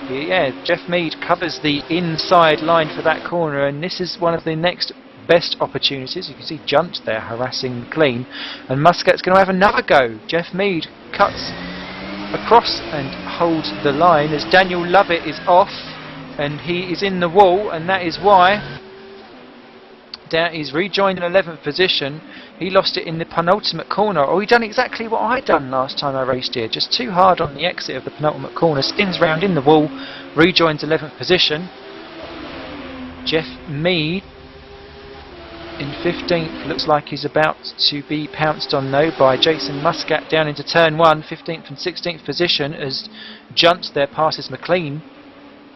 Yeah, Jeff Mead covers the inside line for that corner, and this is one of the next best opportunities. You can see Junt there harassing McLean, and Muscat's going to have another go. Jeff Mead cuts across and holds the line as Daniel Lovett is off, and he is in the wall, and that is why he's rejoined in 11th position. He lost it in the penultimate corner. Oh, he done exactly what I done last time I raced here, just too hard on the exit of the penultimate corner, spins round in the wall, rejoins 11th position. Jeff Mead in 15th, looks like he's about to be pounced on though by Jason Muscat down into turn 1, 15th and 16th position as Junt there passes McLean.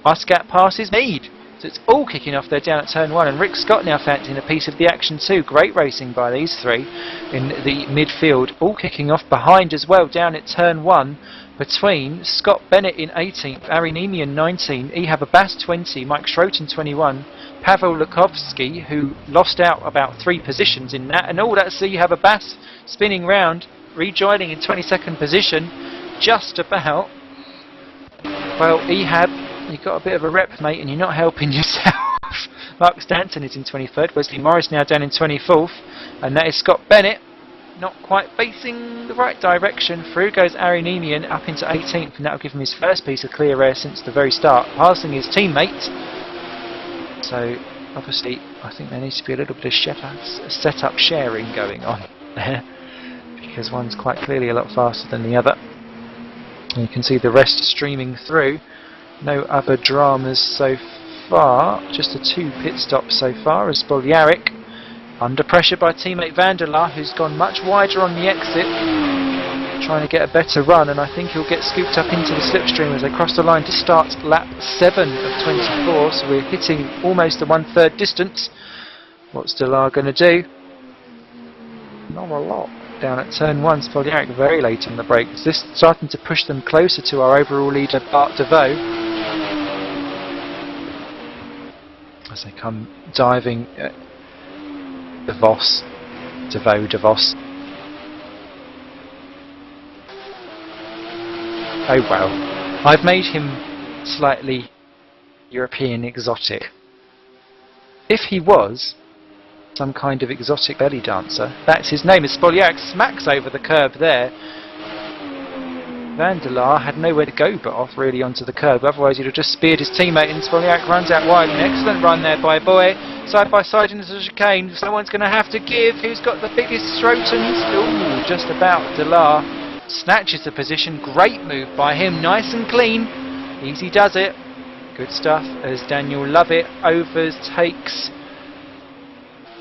Muscat passes Mead. So it's all kicking off there down at turn 1, and Rick Scott now fancying a piece of the action too. Great racing by these three in the midfield, all kicking off behind as well down at turn 1 between Scott Bennett in 18th, Ari Nemian 19, Ehab Abbas 20, Mike Schroten 21, Pavel Lukovsky, who lost out about 3 positions in that, and all that, so you have Abbas spinning round, rejoining in 22nd position, just about. Well, Ehab, you've got a bit of a rep, mate, and you're not helping yourself. Mark Stanton is in 23rd, Wesley Morris now down in 24th, and that is Scott Bennett, not quite facing the right direction. Through goes Ari Nemian up into 18th, and that will give him his first piece of clear air since the very start, passing his teammate. So obviously I think there needs to be a little bit of setup sharing going on there, because one's quite clearly a lot faster than the other. And you can see the rest streaming through. No other dramas so far, just the 2 pit stops so far as Spoljaric, under pressure by teammate Vanderlaar, who's gone much wider on the exit, trying to get a better run, and I think he'll get scooped up into the slipstream as they cross the line to start lap 7 of 24, so we're hitting almost the 1/3 distance. What's Delar going to do? Not a lot. Down at turn 1, Spoljaric very late on the brakes. This is starting to push them closer to our overall leader Bart DeVoe as they come diving at DeVos. Oh well, I've made him slightly European exotic. If he was some kind of exotic belly dancer, that's his name. As Spoljaric smacks over the curb there, Vanderlaar had nowhere to go but off really onto the curb, otherwise he'd have just speared his teammate, and Spoljaric runs out wide. An excellent run there by Boy, side by side into the chicane. Someone's going to have to give. Who's got the biggest Schrotens? Ooh, just about. Delar snatches the position. Great move by him, nice and clean. Easy does it. Good stuff as Daniel Lovett overtakes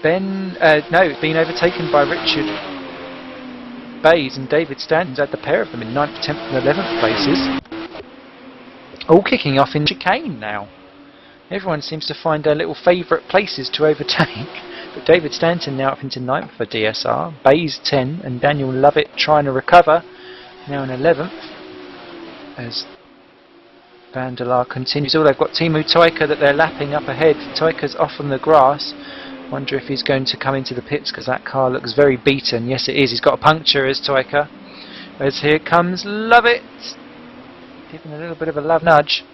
being overtaken by Richard Bays and David Stanton's had the pair of them in 9th, 10th and 11th places. All kicking off in chicane now. Everyone seems to find their little favourite places to overtake. But David Stanton now up into 9th for DSR, Bays 10 and Daniel Lovett trying to recover, now in 11th as Vanderlaar continues. Oh, they've got Teemu Toika that they're lapping up ahead. Toika's off on the grass. Wonder if he's going to come into the pits because that car looks very beaten. Yes, it is. He's got a puncture as Toika. As here comes Lovett, giving a little bit of a love nudge.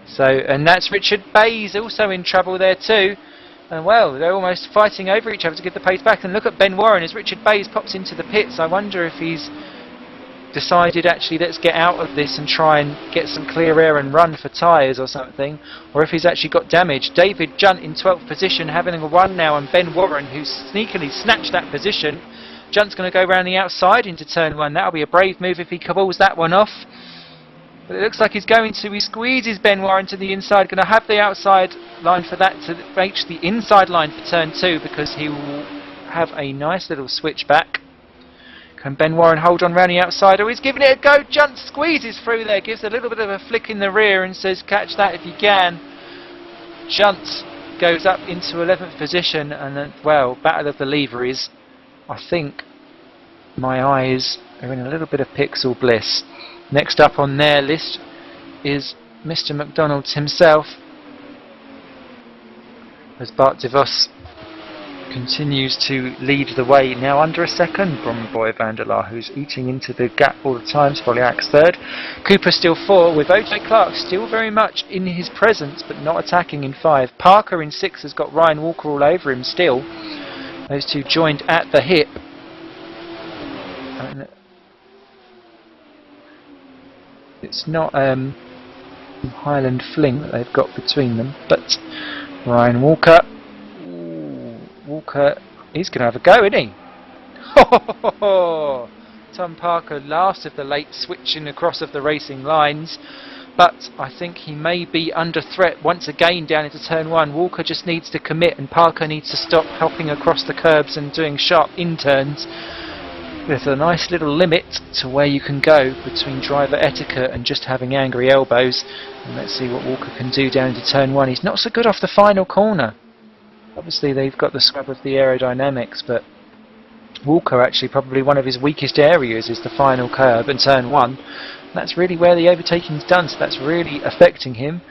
So, and that's Richard Bays also in trouble there too. And well, they're almost fighting over each other to get the pace back. And look at Ben Warren as Richard Bays pops into the pits. I wonder if he's decided actually let's get out of this and try and get some clear air and run for tyres or something, or if he's actually got damage. David Junt in 12th position having a run now, and Ben Warren, who's sneakily snatched that position. Junt's going to go round the outside into turn 1. That'll be a brave move if he pulls that one off. But it looks like he's going to. He squeezes Ben Warren to the inside. Going to have the outside line for that to reach the inside line for turn 2, because he will have a nice little switch back. Can Ben Warren hold on round the outside? Oh, he's giving it a go. Junt squeezes through there. Gives a little bit of a flick in the rear and says, catch that if you can. Junt goes up into 11th position. And then, well, battle of the leveries. I think my eyes are in a little bit of pixel bliss. Next up on their list is Mr. McDonald's himself, as Bart de Vos continues to lead the way, now under a second from Boy van der Laar, who's eating into the gap all the time. Spoljac's third. Cooper still 4, with O.J. Clark still very much in his presence but not attacking in 5. Parker in 6 has got Ryan Walker all over him still. Those two joined at the hip. And it's not Highland Fling that they've got between them, but Ryan Walker. Ooh, Walker, he's going to have a go, isn't he? Tom Parker, last of the late switching across of the racing lines, but I think he may be under threat once again down into turn 1. Walker just needs to commit, and Parker needs to stop hopping across the curbs and doing sharp in-turns. There's a nice little limit to where you can go between driver etiquette and just having angry elbows. And let's see what Walker can do down into turn 1. He's not so good off the final corner. Obviously they've got the scrub of the aerodynamics, but Walker actually probably one of his weakest areas is the final curb and turn 1. That's really where the overtaking's done, so that's really affecting him.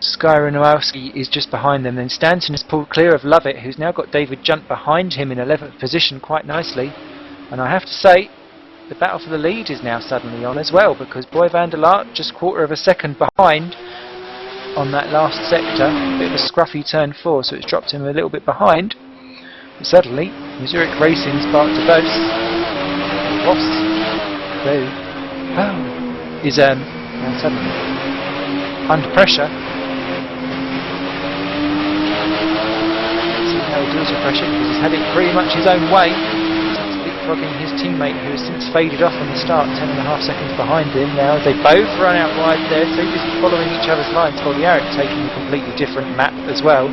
Skyrynowski is just behind them. Then Stanton has pulled clear of Lovett, who's now got David Junt behind him in 11th position quite nicely. And I have to say, the battle for the lead is now suddenly on as well, because Boy van der Laar just quarter of a second behind on that last sector. A bit of a scruffy turn 4, so it's dropped him a little bit behind. But suddenly, Zurich Racing's Bart de Vos is suddenly under pressure. See how he deals with pressure, because he's had it pretty much his own way. Leapfrogging his teammate, who has since faded off on the start, 10.5 seconds behind him. Now they both run out wide there, so just following each other's lines. Spoljak taking a completely different map as well,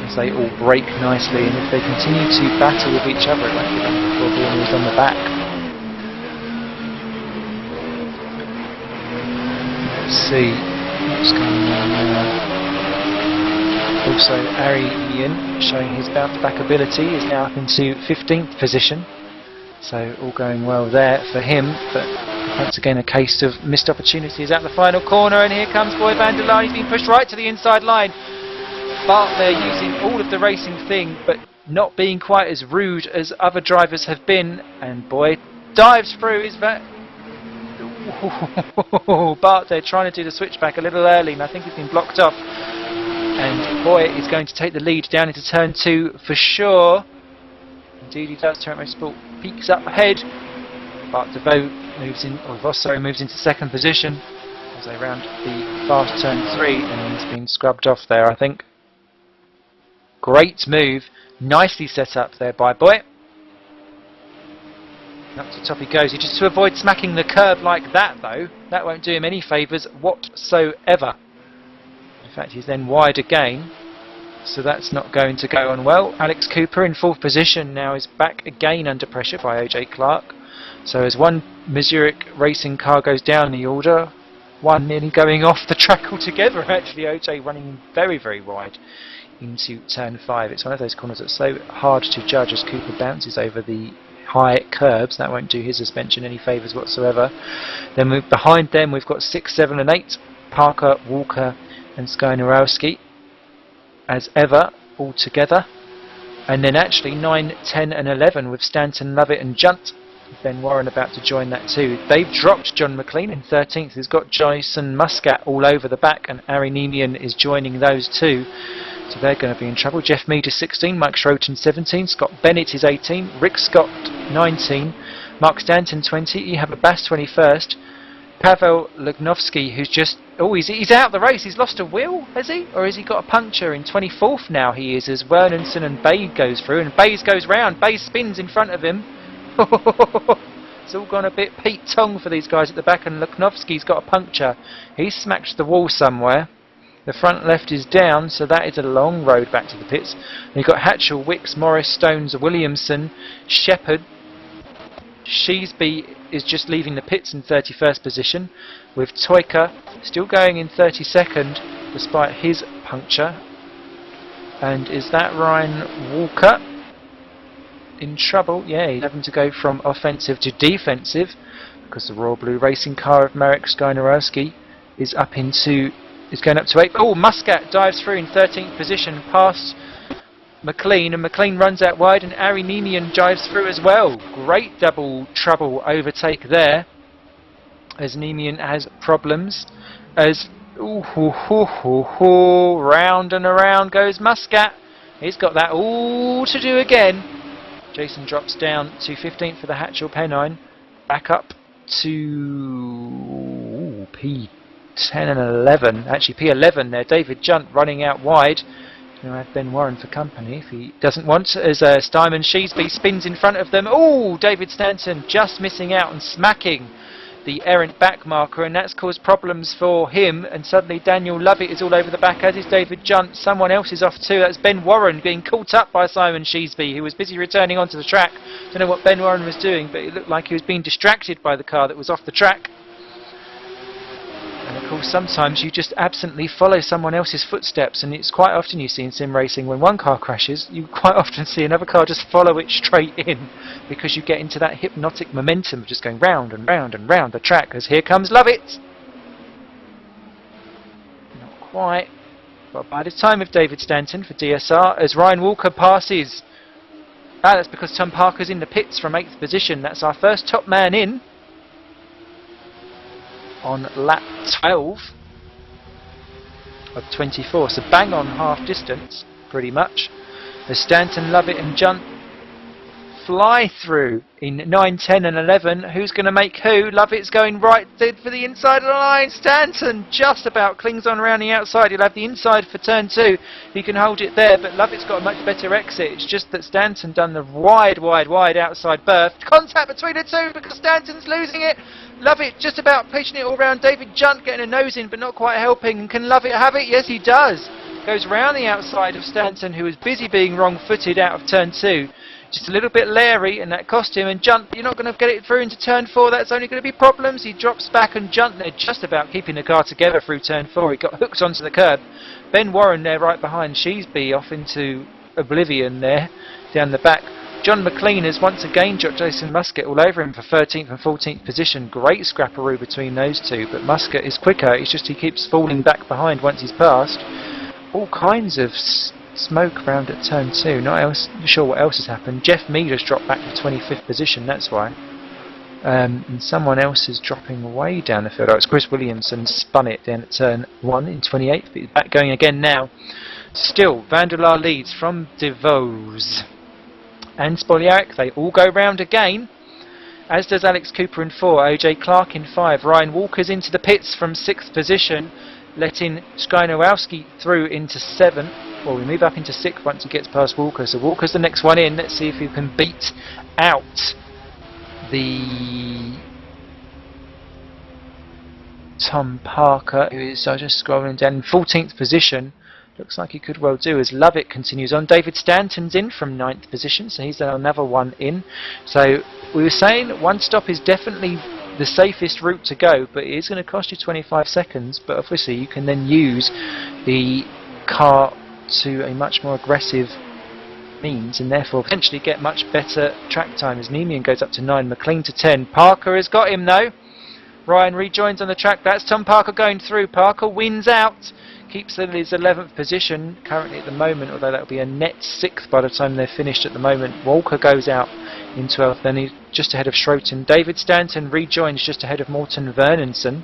as they all break nicely, and if they continue to battle with each other, it won't be long before being moved on the back. Let's see what's going on now. Also, Arian, showing his bounce back ability, is now up into 15th position. So all going well there for him, but once again a case of missed opportunities at the final corner, and here comes Boy van der Laar. He's been pushed right to the inside line. Bart there using all of the racing thing, but not being quite as rude as other drivers have been, and Boy dives through his Bart there trying to do the switchback a little early, and I think he's been blocked off. And Boy is going to take the lead down into turn 2 for sure. Indeed he does. Turn Sport peaks up ahead. Bart de Vos moves in, or Vosso moves into 2nd position as they round the fast turn 3, and he's been scrubbed off there, I think. Great move, nicely set up there by Boy. Up to the top he goes. He just to avoid smacking the curb like that though. That won't do him any favours whatsoever. In fact, he's then wide again, so that's not going to go on well. Alex Cooper in 4th position now is back again under pressure by O.J. Clark. So as one Zurich Racing car goes down the order, one nearly going off the track altogether. Actually, O.J. running very, very wide into turn 5. It's one of those corners that's so hard to judge as Cooper bounces over the high curbs. That won't do his suspension any favours whatsoever. Then behind them we've got 6, 7 and 8. Parker, Walker and Skyrynowski as ever all together, and then actually 9, 10 and 11 with Stanton, Lovett and Junt. Ben Warren about to join that too. They've dropped John McLean in 13th, who's got Jason Muscat all over the back, and Ari Nemian is joining those two, so they're going to be in trouble. Jeff Mead is 16, Mike Schroten 17, Scott Bennett is 18, Rick Scott 19, Mark Stanton 20, you have a Bass 21st. Pavel Lugnovsky, who's just... Oh, he's out the race. He's lost a wheel, has he? Or has he got a puncture? In 24th now he is, as Wernenson and Bay goes through. And Bays goes round. Bays spins in front of him. It's all gone a bit Pete Tong for these guys at the back. And Lugnovsky's got a puncture. He's smacked the wall somewhere. The front left is down, so that is a long road back to the pits. And you've got Hatchell, Wicks, Morris, Stones, Williamson, Shepherd. Sheesby is just leaving the pits in 31st position, with Toyka still going in 32nd despite his puncture. And is that Ryan Walker in trouble? Yeah, he's having to go from offensive to defensive because the Royal Blue Racing car of Marek Skynarowski is going up to 8. Oh, Muscat dives through in 13th position past McLean, and McLean runs out wide, and Ari Nemian dives through as well. Great double trouble overtake there, as Nemian has problems. As round and around goes Muscat. He's got that all to do again. Jason drops down to 15th for the Hatchell Pennine, back up to P10 and 11. Actually, P11 there. David Junt running out wide. Going to have Ben Warren for company if he doesn't want, as Steinman Sheesby spins in front of them. Oh, David Stanton just missing out and smacking the errant back marker, and that's caused problems for him. And suddenly Daniel Lovett is all over the back, as is David Junt. Someone else is off too. That's Ben Warren being caught up by Simon Sheesby, who was busy returning onto the track. Don't know what Ben Warren was doing, but it looked like he was being distracted by the car that was off the track. And of course, sometimes you just absently follow someone else's footsteps, and it's quite often you see in sim racing when one car crashes, you quite often see another car just follow it straight in, because you get into that hypnotic momentum of just going round and round and round the track. As here comes Lovett. Not quite, but by the time of David Stanton for DSR, as Ryan Walker passes. That's because Tom Parker's in the pits from 8th position. That's our first top man in on lap 12 of 24, so bang on half distance pretty much, as Stanton, Lovett and Junt fly through in 9, 10 and 11. Who's going to make who? Lovett's going right dead for the inside of the line. Stanton just about clings on around the outside. He'll have the inside for turn 2. He can hold it there, but Lovett's got a much better exit. It's just that Stanton done the wide outside berth. Contact between the two because Stanton's losing it. Lovett just about pushing it all round. David Junt getting a nose in but not quite helping. And can Lovett have it? Yes, he does. Goes round the outside of Stanton, who was busy being wrong-footed out of turn 2. Just a little bit leery, and that cost him. And Junt, you're not going to get it through into turn 4. That's only going to be problems. He drops back, and Junt there just about keeping the car together through turn 4. He got hooked onto the curb. Ben Warren there right behind Sheesby off into oblivion there down the back. John McLean has once again dropped Jason Muscat all over him for 13th and 14th position. Great scrapperoo between those two, but Muscat is quicker. It's just he keeps falling back behind once he's passed. All kinds of smoke round at turn 2. Not sure what else has happened. Jeff Mead has dropped back to 25th position, that's why. And someone else is dropping way down the field. Oh, it's Chris Williamson spun it down at turn 1 in 28th, but he's back going again now. Still, Vanderlaar leads from De Vos and Spoljaric. They all go round again, as does Alex Cooper in 4, OJ Clark in 5. Ryan Walker's into the pits from 6th position, letting Skynarowski through into 7th. Well, we move up into 6th once he gets past Walker, so Walker's the next one in. Let's see if he can beat out the Tom Parker, who is just scrolling down in 14th position. Looks like he could well do, as Lovett continues on. David Stanton's in from 9th position, so he's another one in. So we were saying one stop is definitely the safest route to go, but it is going to cost you 25 seconds. But obviously you can then use the car to a much more aggressive means, and therefore potentially get much better track time, as Nemian goes up to 9, McLean to 10. Parker has got him though. Ryan rejoins on the track. That's Tom Parker going through. Parker wins out. Keeps in his 11th position currently at the moment, although that will be a net 6th by the time they're finished at the moment. Walker goes out in 12th, then he's just ahead of Schroten. David Stanton rejoins just ahead of Morten Vernenson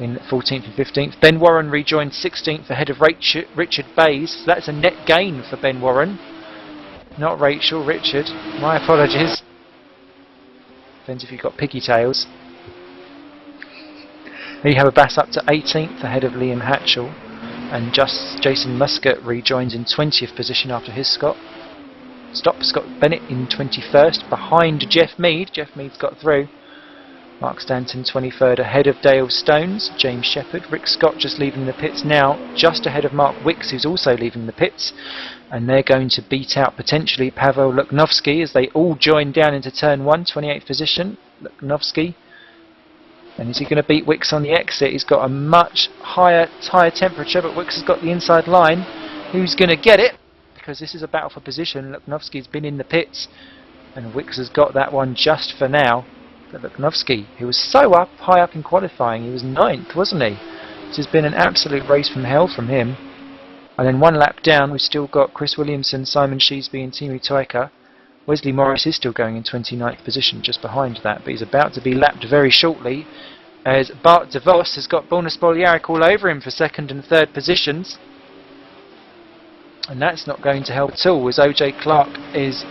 in 14th and 15th. Ben Warren rejoins 16th ahead of Richard Bays. So that's a net gain for Ben Warren. Not Rachel, Richard. My apologies. Depends if you've got piggy tails. Ehababass up to 18th ahead of Liam Hatchell, and just Jason Muscat rejoins in 20th position after his stop. Scott Bennett in 21st behind Jeff Mead. Jeff Mead's got through. Mark Stanton 23rd ahead of Dale Stones. James Shepherd. Rick Scott just leaving the pits now, just ahead of Mark Wicks, who's also leaving the pits, and they're going to beat out potentially Pavel Luknovsky as they all join down into turn 1, 28th position. Luknovsky. And is he going to beat Wicks on the exit? He's got a much higher tyre temperature, but Wicks has got the inside line. Who's going to get it? Because this is a battle for position. Luknovsky's been in the pits, and Wicks has got that one just for now. But Luknovsky, who was so high up in qualifying, he was 9th, wasn't he? This has been an absolute race from hell from him. And then 1 lap down, we've still got Chris Williamson, Simon Sheesby and Timu Toika. Wesley Morris is still going in 29th position, just behind that, but he's about to be lapped very shortly, as Bart de Vos has got Borna Spoljaric all over him for 2nd and 3rd positions. And that's not going to help at all, as OJ Clark is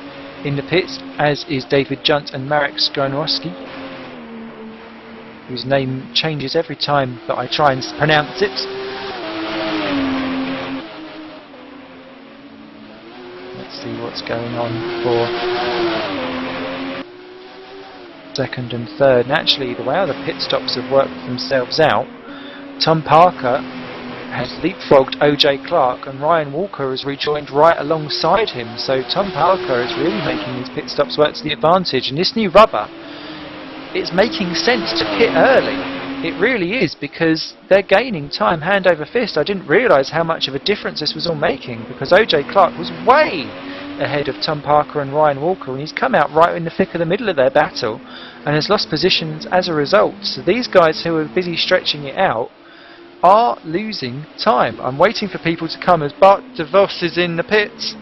in the pits, as is David Junt and Marek Skronowski, whose name changes every time that I try and pronounce it. Let's see what's going on for 2nd and 3rd. And actually, the way the pit stops have worked themselves out, Tom Parker has leapfrogged OJ Clark, and Ryan Walker has rejoined right alongside him. So Tom Parker is really making these pit stops work to the advantage. And this new rubber, it's making sense to pit early. It really is, because they're gaining time hand over fist. I didn't realise how much of a difference this was all making, because OJ Clark was way ahead of Tom Parker and Ryan Walker, and he's come out right in the thick of the middle of their battle and has lost positions as a result. So these guys who are busy stretching it out are losing time. I'm waiting for people to come, as Bart de Vos is in the pits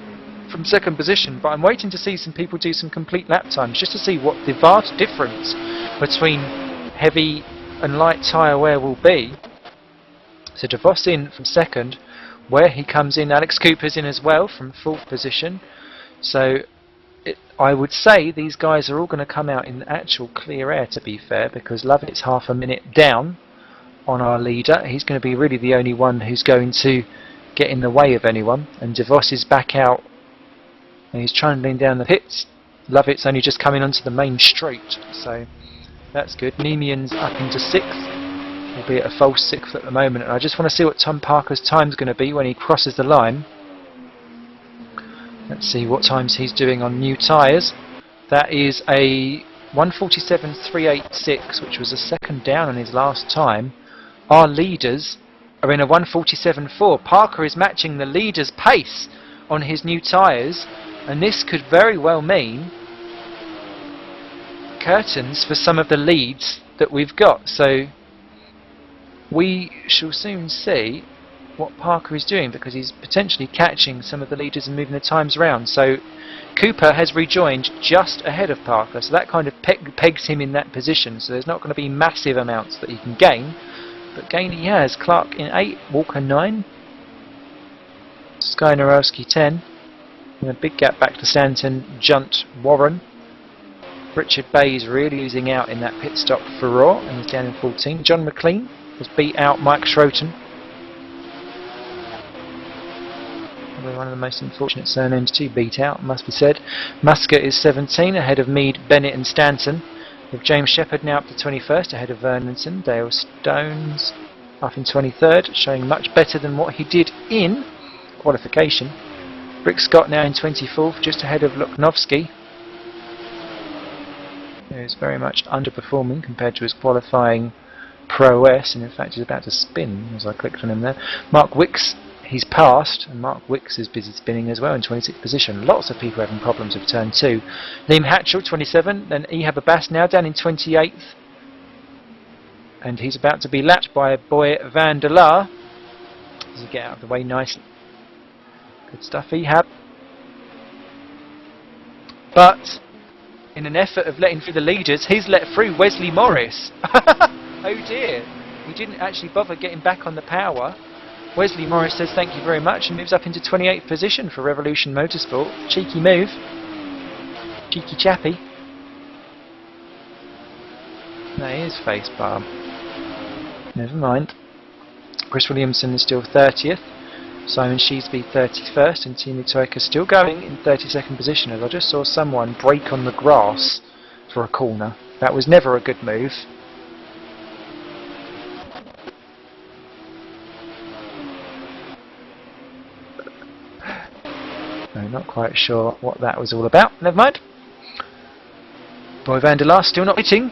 from 2nd position, but I'm waiting to see some people do some complete lap times just to see what the vast difference between heavy and light tyre wear will be. So de Vos in from 2nd, where he comes in, Alex Cooper's in as well from 4th position. So I would say these guys are all going to come out in actual clear air, to be fair, because Lovett's half a minute down on our leader. He's going to be really the only one who's going to get in the way of anyone, and de Vos is back out and he's trundling down the pits. Lovett's only just coming onto the main straight, so that's good. Nemian's up into 6th, albeit a false 6th at the moment, and I just want to see what Tom Parker's time's going to be when he crosses the line. Let's see what times he's doing on new tyres. That is a 1:47.386, which was a 2nd down on his last time. Our leaders are in a 1:47.4. Parker is matching the leader's pace on his new tyres, and this could very well mean curtains for some of the leads that we've got. So we shall soon see what Parker is doing, because he's potentially catching some of the leaders and moving the times around. So Cooper has rejoined just ahead of Parker, so that kind of pegs him in that position. So there's not going to be massive amounts that he can gain, but gain he has. Clark in 8, Walker 9, Sky Narowski 10, and a big gap back to Stanton, Junt, Warren. Richard Bayes really losing out in that pit stop for Raw, and he's down in 14. John McLean has beat out Mike Schroten. Probably one of the most unfortunate surnames to beat out, must be said. Muscat is 17, ahead of Mead, Bennett and Stanton, with James Shepherd now up to 21st, ahead of Vernonson. Dale Stones up in 23rd, showing much better than what he did in qualification. Rick Scott now in 24th, just ahead of Luknovsky, who is very much underperforming compared to his qualifying prowess, and in fact he's about to spin as I clicked on him there. Mark Wicks, he's passed, and Mark Wicks is busy spinning as well in 26th position. Lots of people having problems with turn 2. Liam Hatchell 27, then Ehababass now down in 28th, and he's about to be lapped by Boy van der Laar. Does he get out of the way nicely? Good stuff, Ehab. But in an effort of letting through the leaders, he's let through Wesley Morris. Oh dear, he didn't actually bother getting back on the power. Wesley Morris says thank you very much and moves up into 28th position for Revolution Motorsport. Cheeky move. Cheeky chappy. No, he is face palm. Never mind. Chris Williamson is still 30th. Simon Sheesby 31st, and Timu Toika still going in 32nd position, as I just saw someone break on the grass for a corner. That was never a good move. No, not quite sure what that was all about. Never mind. Boy van der Laar still not hitting.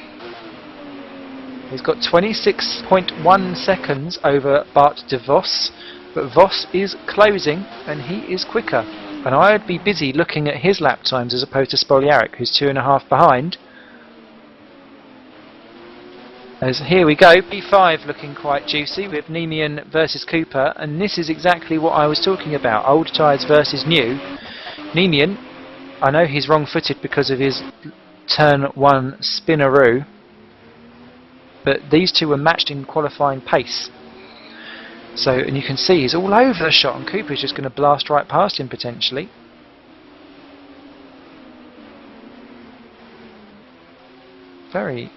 He's got 26.1 seconds over Bart de Vos, but Vos is closing and he is quicker. And I'd be busy looking at his lap times as opposed to Spoljaric, who's 2.5 behind. As here we go, P5 looking quite juicy with Nemian versus Cooper, and this is exactly what I was talking about, old tyres versus new. Nemian, I know he's wrong-footed because of his turn 1 spinneroo, but these two were matched in qualifying pace. So, and you can see he's all over the shot, and Cooper's just going to blast right past him potentially. Very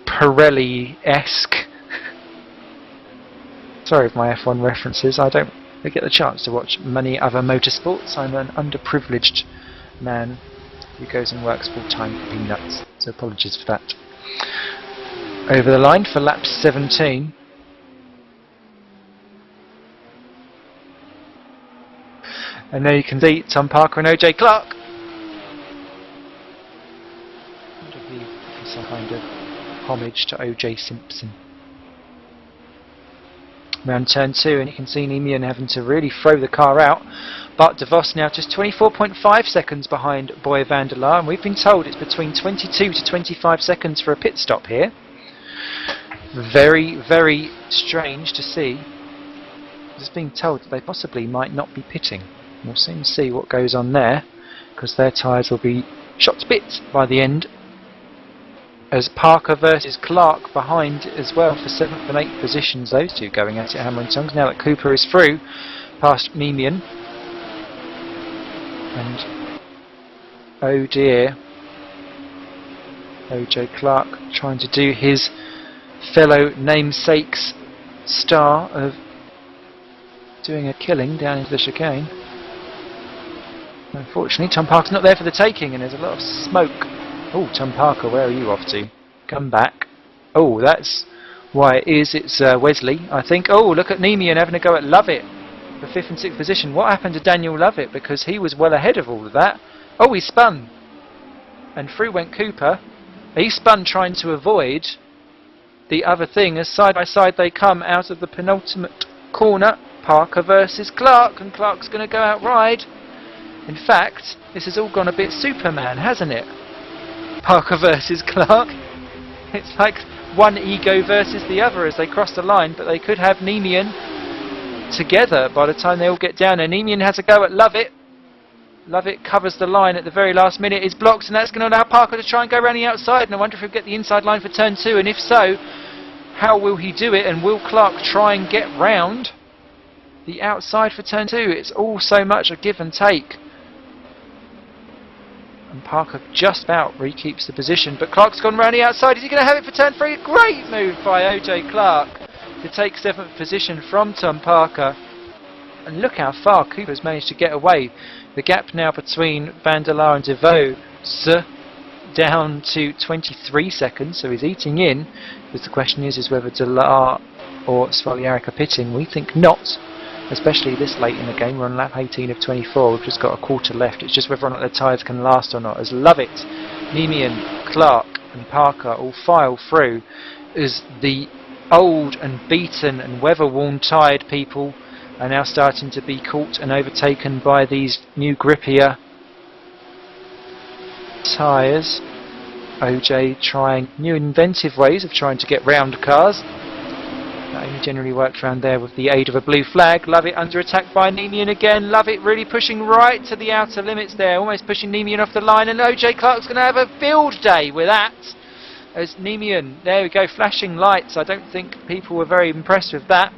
Pirelli-esque. Sorry for my F1 references, I don't get the chance to watch many other motorsports. I'm an underprivileged man who goes and works full time for peanuts, so apologies for that. Over the line for lap 17. And there you can see Tom Parker and OJ Clark. Some kind of homage to OJ Simpson. Round turn 2, and you can see Nemian having to really throw the car out. Bart de Vos now just 24.5 seconds behind Boy van der Laar, and we've been told it's between 22 to 25 seconds for a pit stop here. Very, very strange to see. Just being told that they possibly might not be pitting. We'll soon see what goes on there, because their tyres will be shot to bits by the end. As Parker versus Clark behind as well for 7th and 8th positions, those two going at it hammer and tongs. Now that Cooper is through past Nemian, and oh dear, OJ Clark trying to do his fellow namesake's star of doing a killing down into the chicane. Unfortunately, Tom Parker's not there for the taking, and there's a lot of smoke. Oh, Tom Parker, where are you off to? Come back. Oh, that's why it is. It's Wesley, I think. Oh, look at Nemian having a go at Lovett for 5th and 6th position. What happened to Daniel Lovett? Because he was well ahead of all of that. Oh, he spun. And through went Cooper. He spun trying to avoid the other thing as side by side they come out of the penultimate corner. Parker versus Clark, and Clark's going to go out wide. In fact, this has all gone a bit Superman, hasn't it? Parker versus Clark. It's like one ego versus the other as they cross the line, but they could have Nemian together by the time they all get down. And Nemian has a go at Lovett. Lovett covers the line at the very last minute, is blocked, and that's going to allow Parker to try and go around the outside. And I wonder if he'll get the inside line for turn 2, and if so, how will he do it? And will Clark try and get round the outside for turn 2? It's all so much a give and take. And Parker just about re-keeps the position, but Clark's gone round the outside. Is he going to have it for turn 3? Great move by OJ Clark to take 7th position from Tom Parker. And look how far Cooper's managed to get away. The gap now between van der Laar and de Vos down to 23 seconds, so he's eating in. Because the question is whether de Laar or Spoljaric are pitting. We think not, especially this late in the game. We're on lap 18 of 24, we've just got a quarter left. It's just whether or not the tyres can last or not. As Lovett, Nemian, Clark and Parker all file through, as the old and beaten and weather-worn tired people are now starting to be caught and overtaken by these new grippier tyres. OJ trying new inventive ways of trying to get round cars. That only generally works around there with the aid of a blue flag. Lovett under attack by Nemian again. Lovett really pushing right to the outer limits there, almost pushing Nemian off the line, and OJ Clark's going to have a field day with that. As Nemian, there we go, flashing lights. I don't think people were very impressed with that.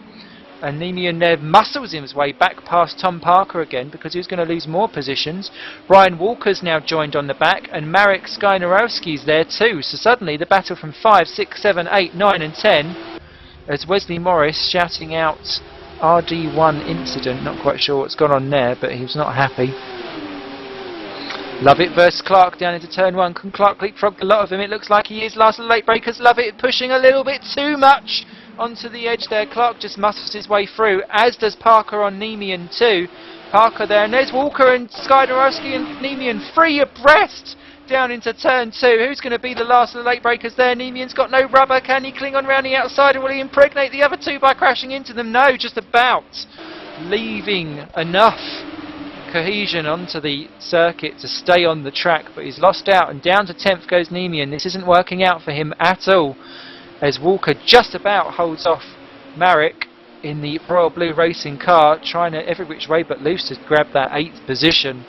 And Nemian there muscles his way back past Tom Parker again because he was going to lose more positions. Ryan Walker's now joined on the back, and Marek Skynarowski's there too. So suddenly the battle from 5, 6, 7, 8, 9 and 10, as Wesley Morris shouting out RD1 incident. Not quite sure what's gone on there, but he was not happy. Lovett versus Clark down into turn 1. Can Clark leapfrog a lot of him? It looks like he is. Last of the late breakers. Lovett pushing a little bit too much onto the edge there. Clark just muscles his way through, as does Parker on Nemian too. Parker there, and there's Walker and Skynarowski and Nemian free abreast down into turn 2. Who's going to be the last of the late breakers there? Nemian's got no rubber. Can he cling on round the outside, or will he impregnate the other two by crashing into them? No, just about leaving enough cohesion onto the circuit to stay on the track, but he's lost out, and down to 10th goes Nemian. This isn't working out for him at all, as Walker just about holds off Marek in the Royal Blue racing car, trying to every which way but loose to grab that 8th position.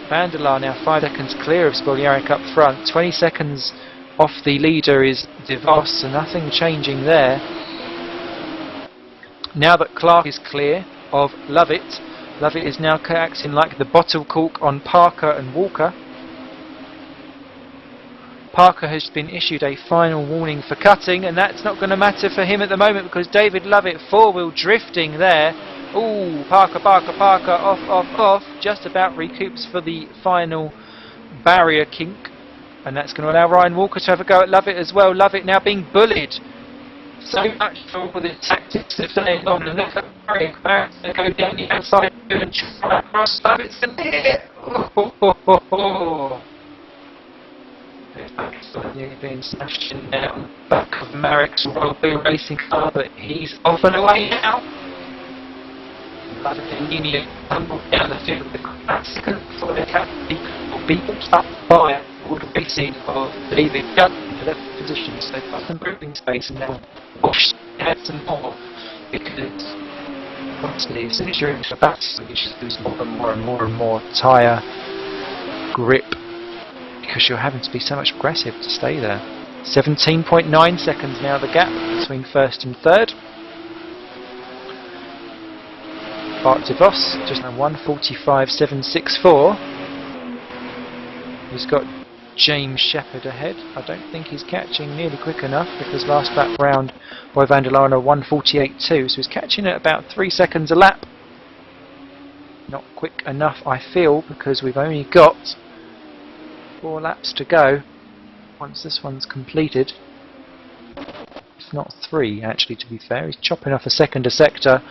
Vanderlaar now 5 seconds clear of Spoljaric up front. 20 seconds off the leader is DeVos, so nothing changing there. Now that Clark is clear of Lovett, Lovett is now acting like the bottle cork on Parker and Walker. Parker has been issued a final warning for cutting, and that's not going to matter for him at the moment because David Lovett four-wheel drifting there. Ooh, Parker, off, just about recoups for the final barrier kink, and that's going to allow Ryan Walker to have a go at Lovett as well. Lovett now being bullied. So much for the tactics of staying on, and look at Marek to go down the outside and try across Lovett's going to hit. Being smashed in there on the back of Marek's Royal Blue racing car, but he's off and away now. Lovett and Nemian tumbled down the field with the second before the captain will be up by all the racing of David Gunn in the 11th position, so they've got some breathing space and they'll push ahead some more, because obviously as soon as you're into a battle you just lose more and more tyre grip, because you're having to be so much aggressive to stay there. 17.9 seconds now the gap between first and third. Bart DeVos just on 1:45.764. He's got James Shepherd ahead. I don't think he's catching nearly quick enough, because last lap round by Vanderlaar 1:48.2, so he's catching at about 3 seconds a lap. Not quick enough, I feel, because we've only got 4 laps to go once this one's completed. If not 3, actually, to be fair. He's chopping off a second a sector.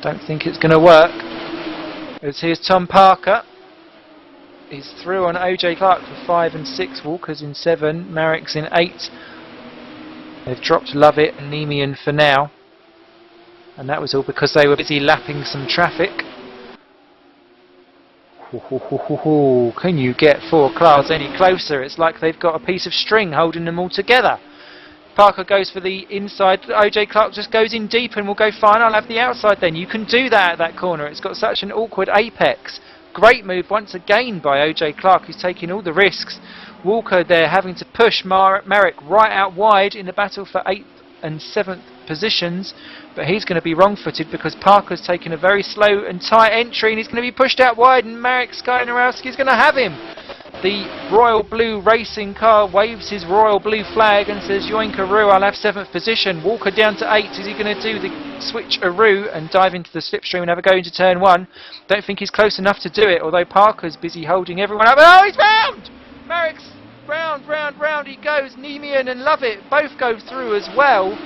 Don't think it's going to work. As here's Tom Parker. He's through on OJ Clark for 5 and 6. Walker's in 7. Marek's in 8. They've dropped Lovett and Nemian for now. And that was all because they were busy lapping some traffic. Can you get 4 cars any closer? It's like they've got a piece of string holding them all together. Parker goes for the inside. OJ Clark just goes in deep and will go fine. I'll have the outside then. You can do that at that corner. It's got such an awkward apex. Great move once again by OJ Clark, who's taking all the risks. Walker there having to push Marek right out wide in the battle for 8th and 7th positions, but he's going to be wrong-footed because Parker's taken a very slow and tight entry, and he's going to be pushed out wide, and Marek Skynarowski is going to have him. The Royal Blue racing car waves his Royal Blue flag and says, Yoinkaroo, I'll have 7th position. Walker down to 8. Is he going to do the switch-aroo and dive into the slipstream and have a go into turn 1? Don't think he's close enough to do it, although Parker's busy holding everyone up. Oh, he's round! Marek's round he goes. Nemian and Lovett both go through as well.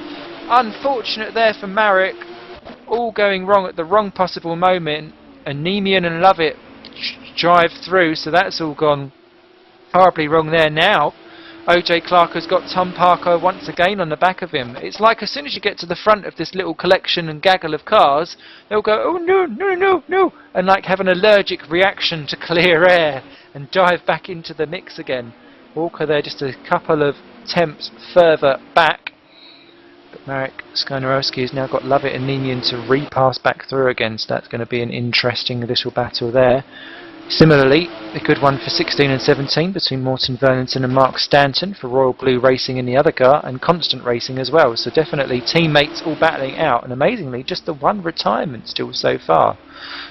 Unfortunate there for Marek. All going wrong at the wrong possible moment, and Nemian and Lovett drive through, so that's all gone horribly wrong there. Now OJ Clark has got Tom Parker once again on the back of him. It's like as soon as you get to the front of this little collection and gaggle of cars, they'll go, oh no, and like have an allergic reaction to clear air and dive back into the mix again. Walker there just a couple of temps further back, but Marek Skynarowski has now got Lovett and Nemian to repass back through again, so that's going to be an interesting little battle there. Similarly, a good one for 16 and 17 between Morton Vernonton and Mark Stanton for Royal Blue Racing in the other car, and Constant Racing as well. So definitely teammates all battling out, and amazingly just the one retirement still so far.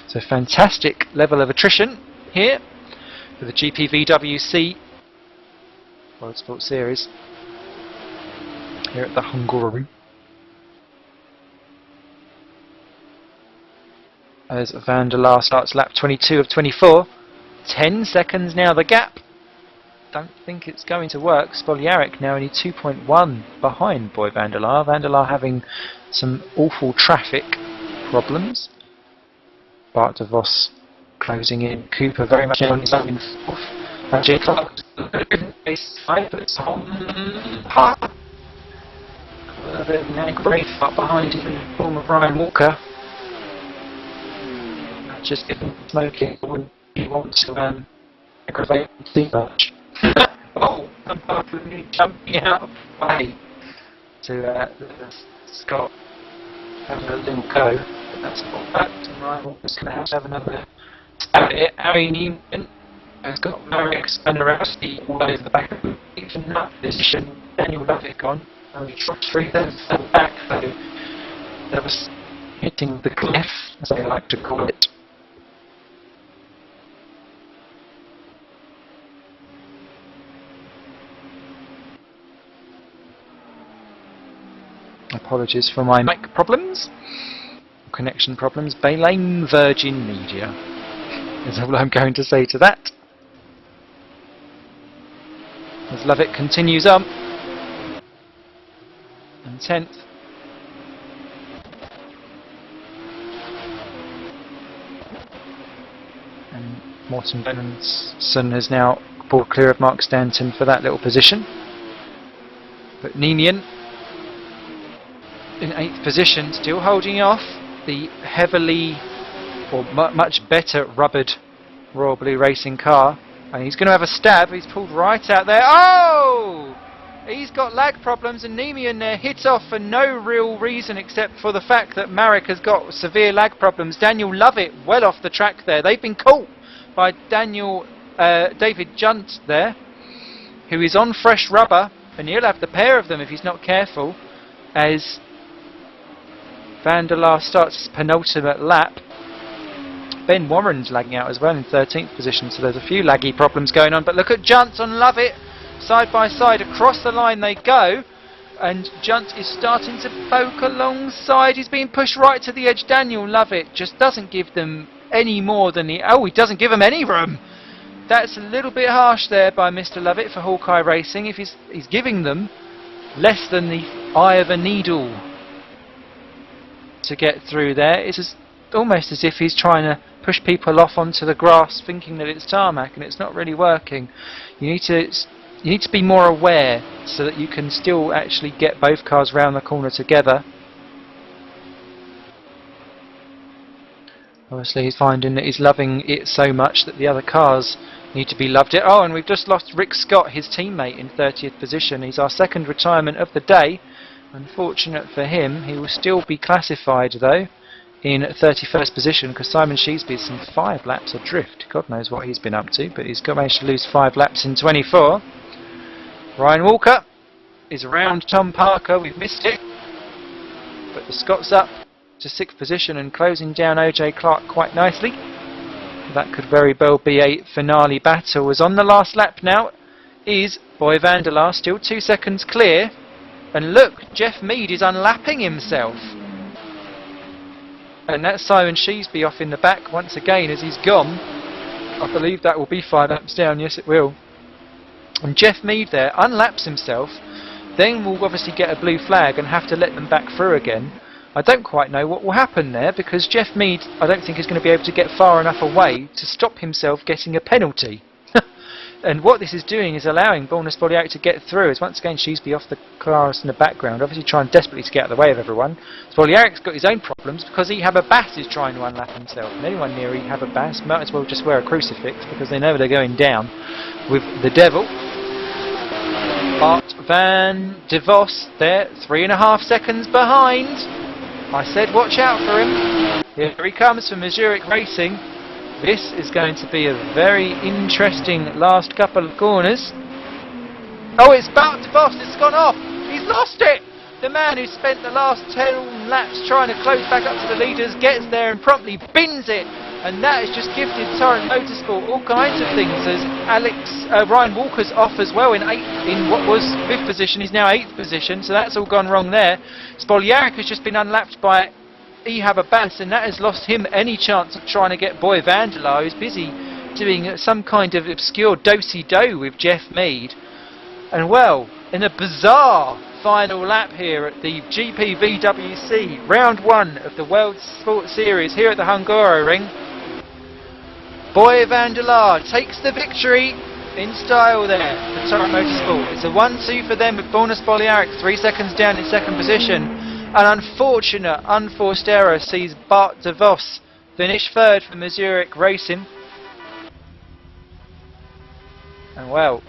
So fantastic level of attrition here for the GPVWC World Sports Series here at the Hungarian. As Van der Laar starts lap 22 of 24. 10 seconds now the gap. Don't think it's going to work. Spoljaric now only 2.1 behind Boy Van der Laar. Van der Laar having some awful traffic problems. Bart de Vos closing in. Cooper very much on his own fourth. And J. Clark is 5, but it's on par. A bit of an great up behind him in the form of Ryan Walker. Just getting smoking when he wants to aggravate too much. Oh, I'm perfectly jumping out of the way to Scott having a little go. But that's all back to Ryan Walker's going to have another stab at it. Harry Newman has got Marek Spanarowski all over the back of him. Even in that position, Daniel Lovick on. And he dropped 3 then fell back, though. That was hitting the cliff, as they like to call it. Apologies for my mic problems, connection problems. Blame Virgin Media is all I'm going to say to that. As Lovick continues on. And 10th. And Morton Vernonton has now pulled clear of Mark Stanton for that little position. But Ninian in 8th position, still holding off the heavily or much better rubbered Royal Blue Racing car, and he's going to have a stab. He's pulled right out there. Oh! He's got lag problems, and Nemian there hit off for no real reason except for the fact that Marek has got severe lag problems. Daniel Lovitt well off the track there. They've been caught by David Junt there, who is on fresh rubber, and he'll have the pair of them if he's not careful, as Van der Laar starts his penultimate lap. Ben Warren's lagging out as well in 13th position, so there's a few laggy problems going on. But look at Junt on Lovitt, side by side, across the line they go. And Junt is starting to poke alongside. He's being pushed right to the edge. Daniel Lovitt just doesn't give them any more than he doesn't give them any room. That's a little bit harsh there by Mr. Lovitt for Hawkeye Racing. If he's giving them less than the eye of a needle to get through there. It's almost as if he's trying to push people off onto the grass thinking that it's tarmac, and it's not really working. You need to be more aware so that you can still actually get both cars round the corner together. Obviously he's finding that he's loving it so much that the other cars need to be loved it. Oh, and we've just lost Rick Scott, his teammate, in 30th position. He's our second retirement of the day. Unfortunate for him, he will still be classified though in 31st position, because Simon Sheesby is some 5 laps adrift. God knows what he's been up to, but he's managed to lose 5 laps in 24. Ryan Walker is around Tom Parker. We've missed it, but the Scots up to 6th position and closing down OJ Clark quite nicely. That could very well be a finale battle. As on the last lap now is Boy Van der Laar, still 2 seconds clear. And look, Jeff Mead is unlapping himself. And that's Simon Sheesby off in the back once again as he's gone. I believe that will be 5 laps down, yes it will. And Jeff Mead there unlaps himself, then will obviously get a blue flag and have to let them back through again. I don't quite know what will happen there, because Jeff Mead I don't think is going to be able to get far enough away to stop himself getting a penalty. And what this is doing is allowing Borna Spoljaric to get through, as once again Sheesby off the cars in the background, obviously trying desperately to get out of the way of everyone. Spoljaric's got his own problems because Haberbass is trying to unlap himself, and anyone near Haberbass might as well just wear a crucifix because they know they're going down with the devil. Bart van de Vos there, 3.5 seconds behind. I said watch out for him. Here he comes from Zurich Racing. This is going to be a very interesting last couple of corners. Oh, it's Bart de Vos, it's gone off! He's lost it! The man who spent the last 10 laps trying to close back up to the leaders gets there and promptly bins it! And that has just gifted Torrent Motorsport all kinds of things, as Ryan Walker's off as well in what was 5th position, he's now 8th position, so that's all gone wrong there. Spoljaric has just been unlapped by Ehab Abbas, and that has lost him any chance of trying to get Boy Vandelar, who's busy doing some kind of obscure do-si-do with Jeff Mead. And well, in a bizarre final lap here at the GPVWC, round 1 of the World Sports Series here at the Hungaroring, Boy Vandelar takes the victory in style there for Torrent Motorsport. It's a 1-2 for them with Borna Spoljaric 3 seconds down in 2nd position. An unfortunate, unforced error sees Bart de Vos finish 3rd for Mazurek Racing. And well,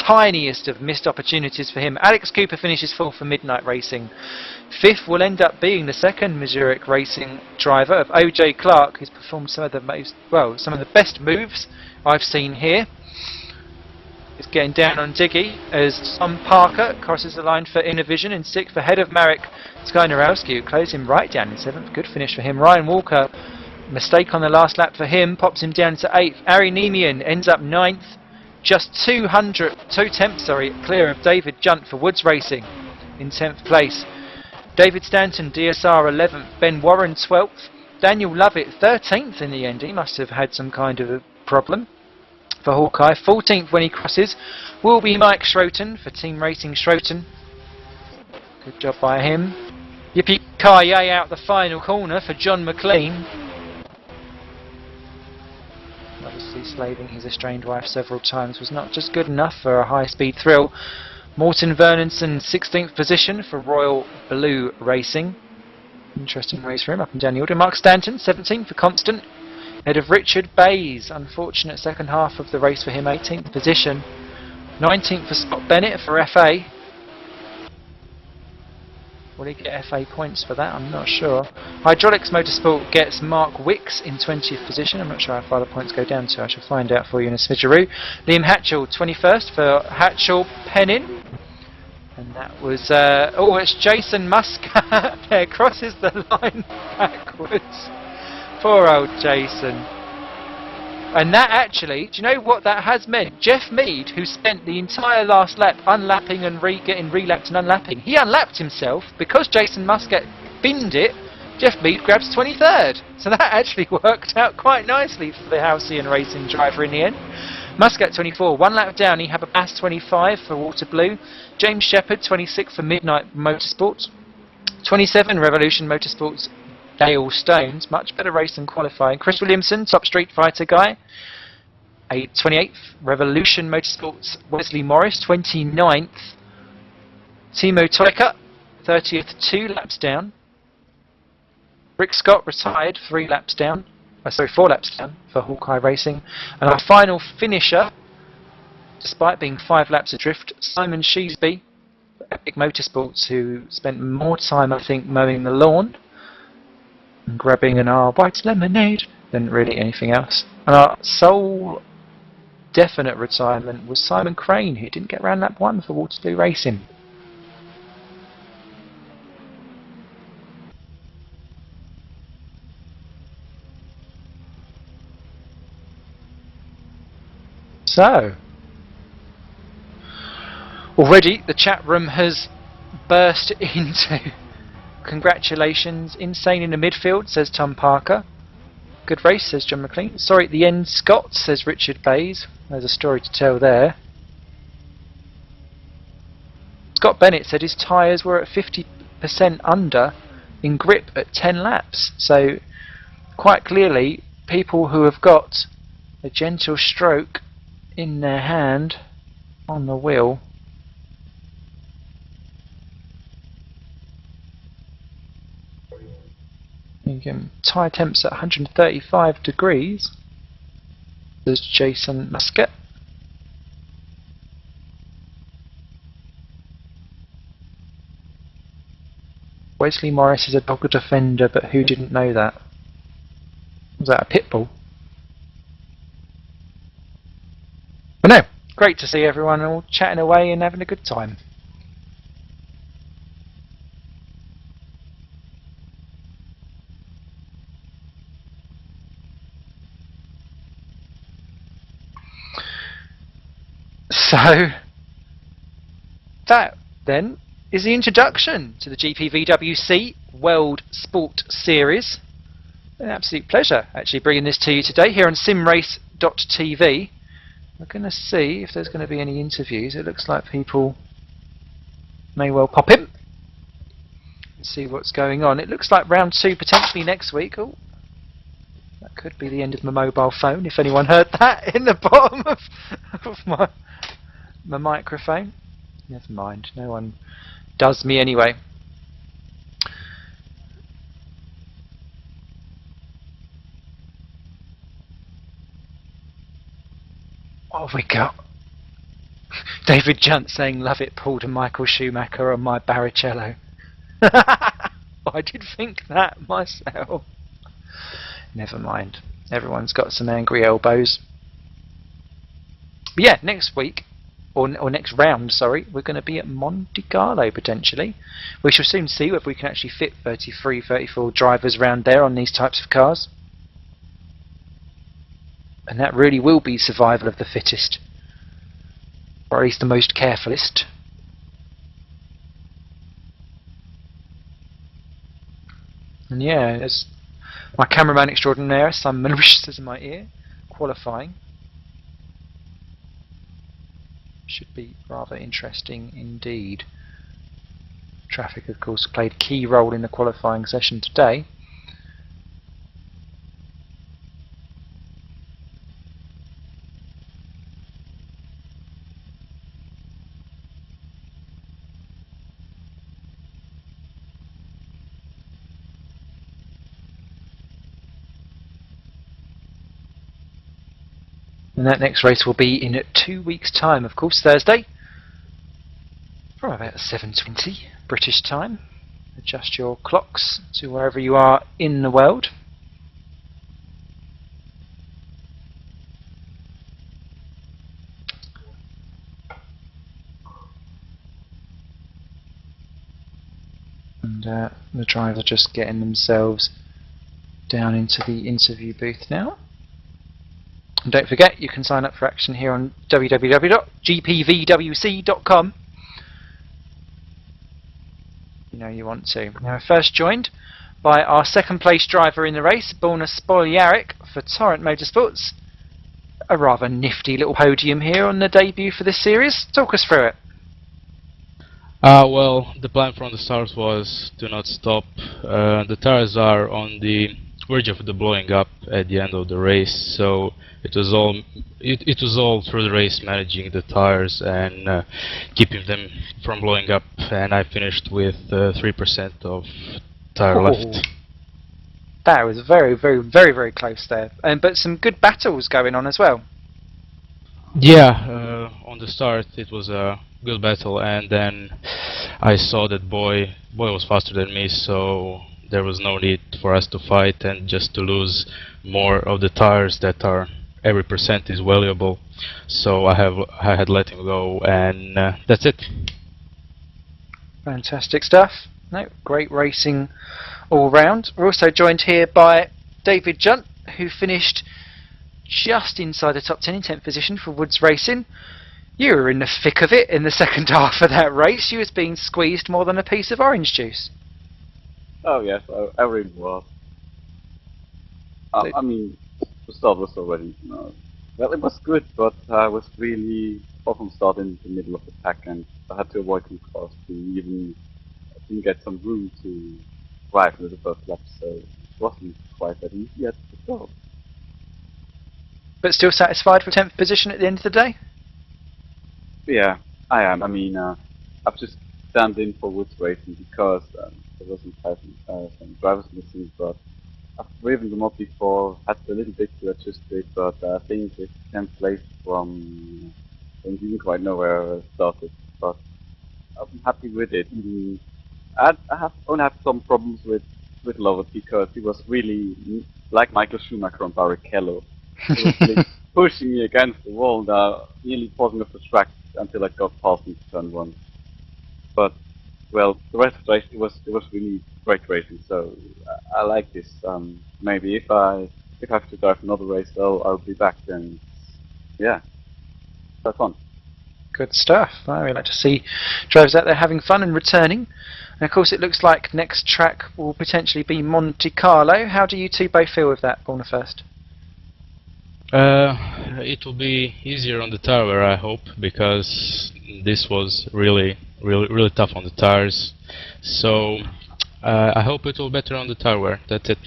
tiniest of missed opportunities for him. Alex Cooper finishes 4th for Midnight Racing. 5th will end up being the 2nd Mazurek Racing driver of OJ Clark, who's performed some of the best moves I've seen here. He's getting down on Diggy as Tom Parker crosses the line for Innovision in 6th ahead of Marek Skynarowski, who closed him right down in 7th. Good finish for him. Ryan Walker, mistake on the last lap for him, pops him down to 8th. Ari Nemian ends up 9th. Just 2 tenths clear of David Junt for Woods Racing in 10th place. David Stanton, DSR 11th, Ben Warren 12th, Daniel Lovett 13th in the end. He must have had some kind of a problem for Hawkeye. 14th when he crosses will be Mike Schroten for Team Racing Schroten. Good job by him. Yippee-ki-yay out the final corner for John McLean. Obviously slaving his estranged wife several times was not just good enough for a high-speed thrill. Morton Vernonson 16th position for Royal Blue Racing. Interesting race for him up and down the order. Mark Stanton 17th for Constant, ahead of Richard Bays. Unfortunate second half of the race for him, 18th position. 19th for Scott Bennett for FA. Will he get FA points for that? I'm not sure. Hydraulics Motorsport gets Mark Wicks in 20th position. I'm not sure how far the points go down to. I shall find out for you in a smidgeroo. Liam Hatchell 21st for Hatchell Pennin. And that was... it's Jason Muscat there. Crosses the line backwards. Poor old Jason. And that actually, do you know what that has meant? Jeff Mead, who spent the entire last lap unlapping and getting relapped and unlapping, he unlapped himself because Jason Muscat binned it. Jeff Mead grabs 23rd. So that actually worked out quite nicely for the Halcyon Racing driver in the end. Muscat 24, 1 lap down. He had a Bass 25 for Waterblue. James Shepherd 26 for Midnight Motorsports. 27 Revolution Motorsports. Dale Stones, much better race than qualifying. Chris Williamson, top Street Fighter guy. 28th, Revolution Motorsports, Wesley Morris, 29th. Timo Toika, 30th, 2 laps down. Rick Scott retired, 4 laps down for Hawkeye Racing. And our final finisher, despite being 5 laps adrift, Simon Sheesby, Epic Motorsports, who spent more time, I think, mowing the lawn and grabbing an white lemonade than really anything else. And our sole definite retirement was Simon Crane, who didn't get round lap 1 for Waterloo Racing. So, already the chat room has burst into congratulations. Insane in the midfield, says Tom Parker. Good race, says John McLean. Sorry at the end, Scott, says Richard Bays. There's a story to tell there. Scott Bennett said his tyres were at 50% under in grip at 10 laps. So, quite clearly, people who have got a gentle stroke in their hand on the wheel tyre temps at 135 degrees. There's Jason Muscat. Wesley Morris is a dogged defender, but who didn't know that? Was that a pit bull? Well, no. Great to see everyone all chatting away and having a good time. So, that then is the introduction to the GPVWC World Sport Series. An absolute pleasure actually bringing this to you today here on simrace.tv. We're going to see if there's going to be any interviews. It looks like people may well pop in and see what's going on. It looks like round 2 potentially next week. Oh, that could be the end of my mobile phone if anyone heard that in the bottom of my microphone. Never mind, no one does me anyway. What have we got? David Junt saying, "Love it, Paul to Michael Schumacher on my Barrichello." I did think that myself. Never mind. Everyone's got some angry elbows. But yeah, next week, or next round, sorry, we're going to be at Monte Carlo potentially. We shall soon see if we can actually fit 33, 34 drivers around there on these types of cars. And that really will be survival of the fittest. Or at least the most carefulest. And yeah, as my cameraman extraordinaire, Simon whispers in my ear, qualifying. Should be rather interesting indeed. Traffic, of course, played a key role in the qualifying session today. And that next race will be in 2 weeks' time, of course, Thursday, from about 7:20 British time. Adjust your clocks to wherever you are in the world. And the drivers are just getting themselves down into the interview booth now. And don't forget, you can sign up for action here on www.gpvwc.com. You know you want to. Now, first joined by our second place driver in the race, Borna Spoljaric for Torrent Motorsports. A rather nifty little podium here on the debut for this series. Talk us through it. Well, the plan from the start was to not stop. The tires are on the verge of the blowing up at the end of the race, so it was all through the race, managing the tires and keeping them from blowing up. And I finished with 3% of tire left. That was very, very, very, very close there. But some good battles going on as well. Yeah, on the start it was a good battle, and then I saw that boy was faster than me, so there was no need for us to fight and just to lose more of the tires that are every percent is valuable. So I had let him go, and that's it. Fantastic stuff. No, great racing all round. We're also joined here by David Junt, who finished just inside the top 10 in 10th position for Woods Racing. You were in the thick of it in the second half of that race. You was being squeezed more than a piece of orange juice. Oh yes, I really was. I mean, the start was already, well, it was good, but I was really far from start in the middle of the pack, and I had to avoid some cars to even didn't get some room to drive with the first lap, so it wasn't quite that easy at the start. But still satisfied with 10th position at the end of the day? Yeah, I am. I mean, I've just stand in for Woods Racing because there wasn't some drivers missing, but I've driven them up before, had a little bit to adjust to it, but I think it's 10th place from, I didn't quite know where I started, but I'm happy with it. I only have some problems with Lovett because he was really like Michael Schumacher on Barrichello. It was really pushing me against the wall, nearly pausing off the track until I got past into turn 1. But well, the rest of the race it was really great racing. So I like this. Maybe if I have to drive another race, I'll be back then. Yeah, that's fun. Good stuff. Well, we like to see drivers out there having fun and returning. And of course, it looks like next track will potentially be Monte Carlo. How do you two both feel with that, Borna first? It will be easier on the tire wear, I hope, because this was really tough on the tires. So I hope it will be better on the tire wear. That's it.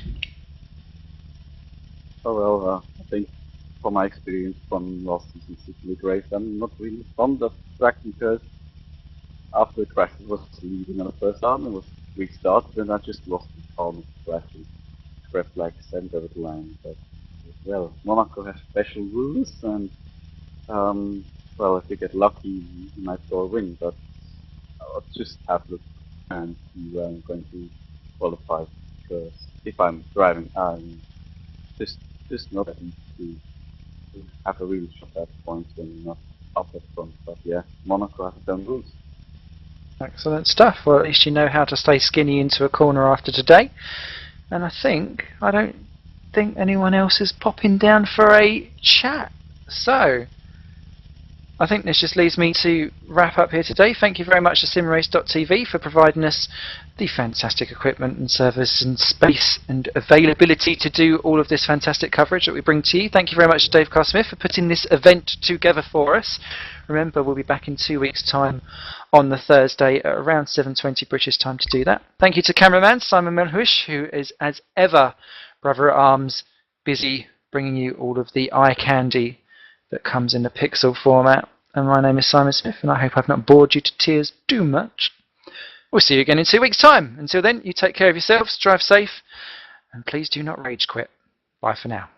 Oh well, I think from my experience from last season's City League race, I'm not really fond of the track because after the crash it was leading on the first arm, it was restarted and I just lost the calm of the crash and crept like sand over the line. But well, Monaco has special rules and well, if you get lucky you might score a win, but I'll just have a look and see where I'm going to qualify, because if I'm driving I'm just not that easy to have a real shot at points when you're not up at front. But yeah, Monaco has its own rules. Excellent stuff. Well, at least you know how to stay skinny into a corner after today. And I don't think anyone else is popping down for a chat. So I think this just leaves me to wrap up here today. Thank you very much to simrace.tv for providing us the fantastic equipment and service and space and availability to do all of this fantastic coverage that we bring to you. Thank you very much to Dave Carr-Smith for putting this event together for us. Remember, we'll be back in 2 weeks' time on the Thursday at around 7:20 British time to do that. Thank you to cameraman Simon Melhuish, who is, as ever, brother at arms, busy bringing you all of the eye candy that comes in the pixel format. And my name is Simon Smith, and I hope I've not bored you to tears too much. We'll see you again in 2 weeks' time. Until then, you take care of yourselves, drive safe, and please do not rage quit. Bye for now.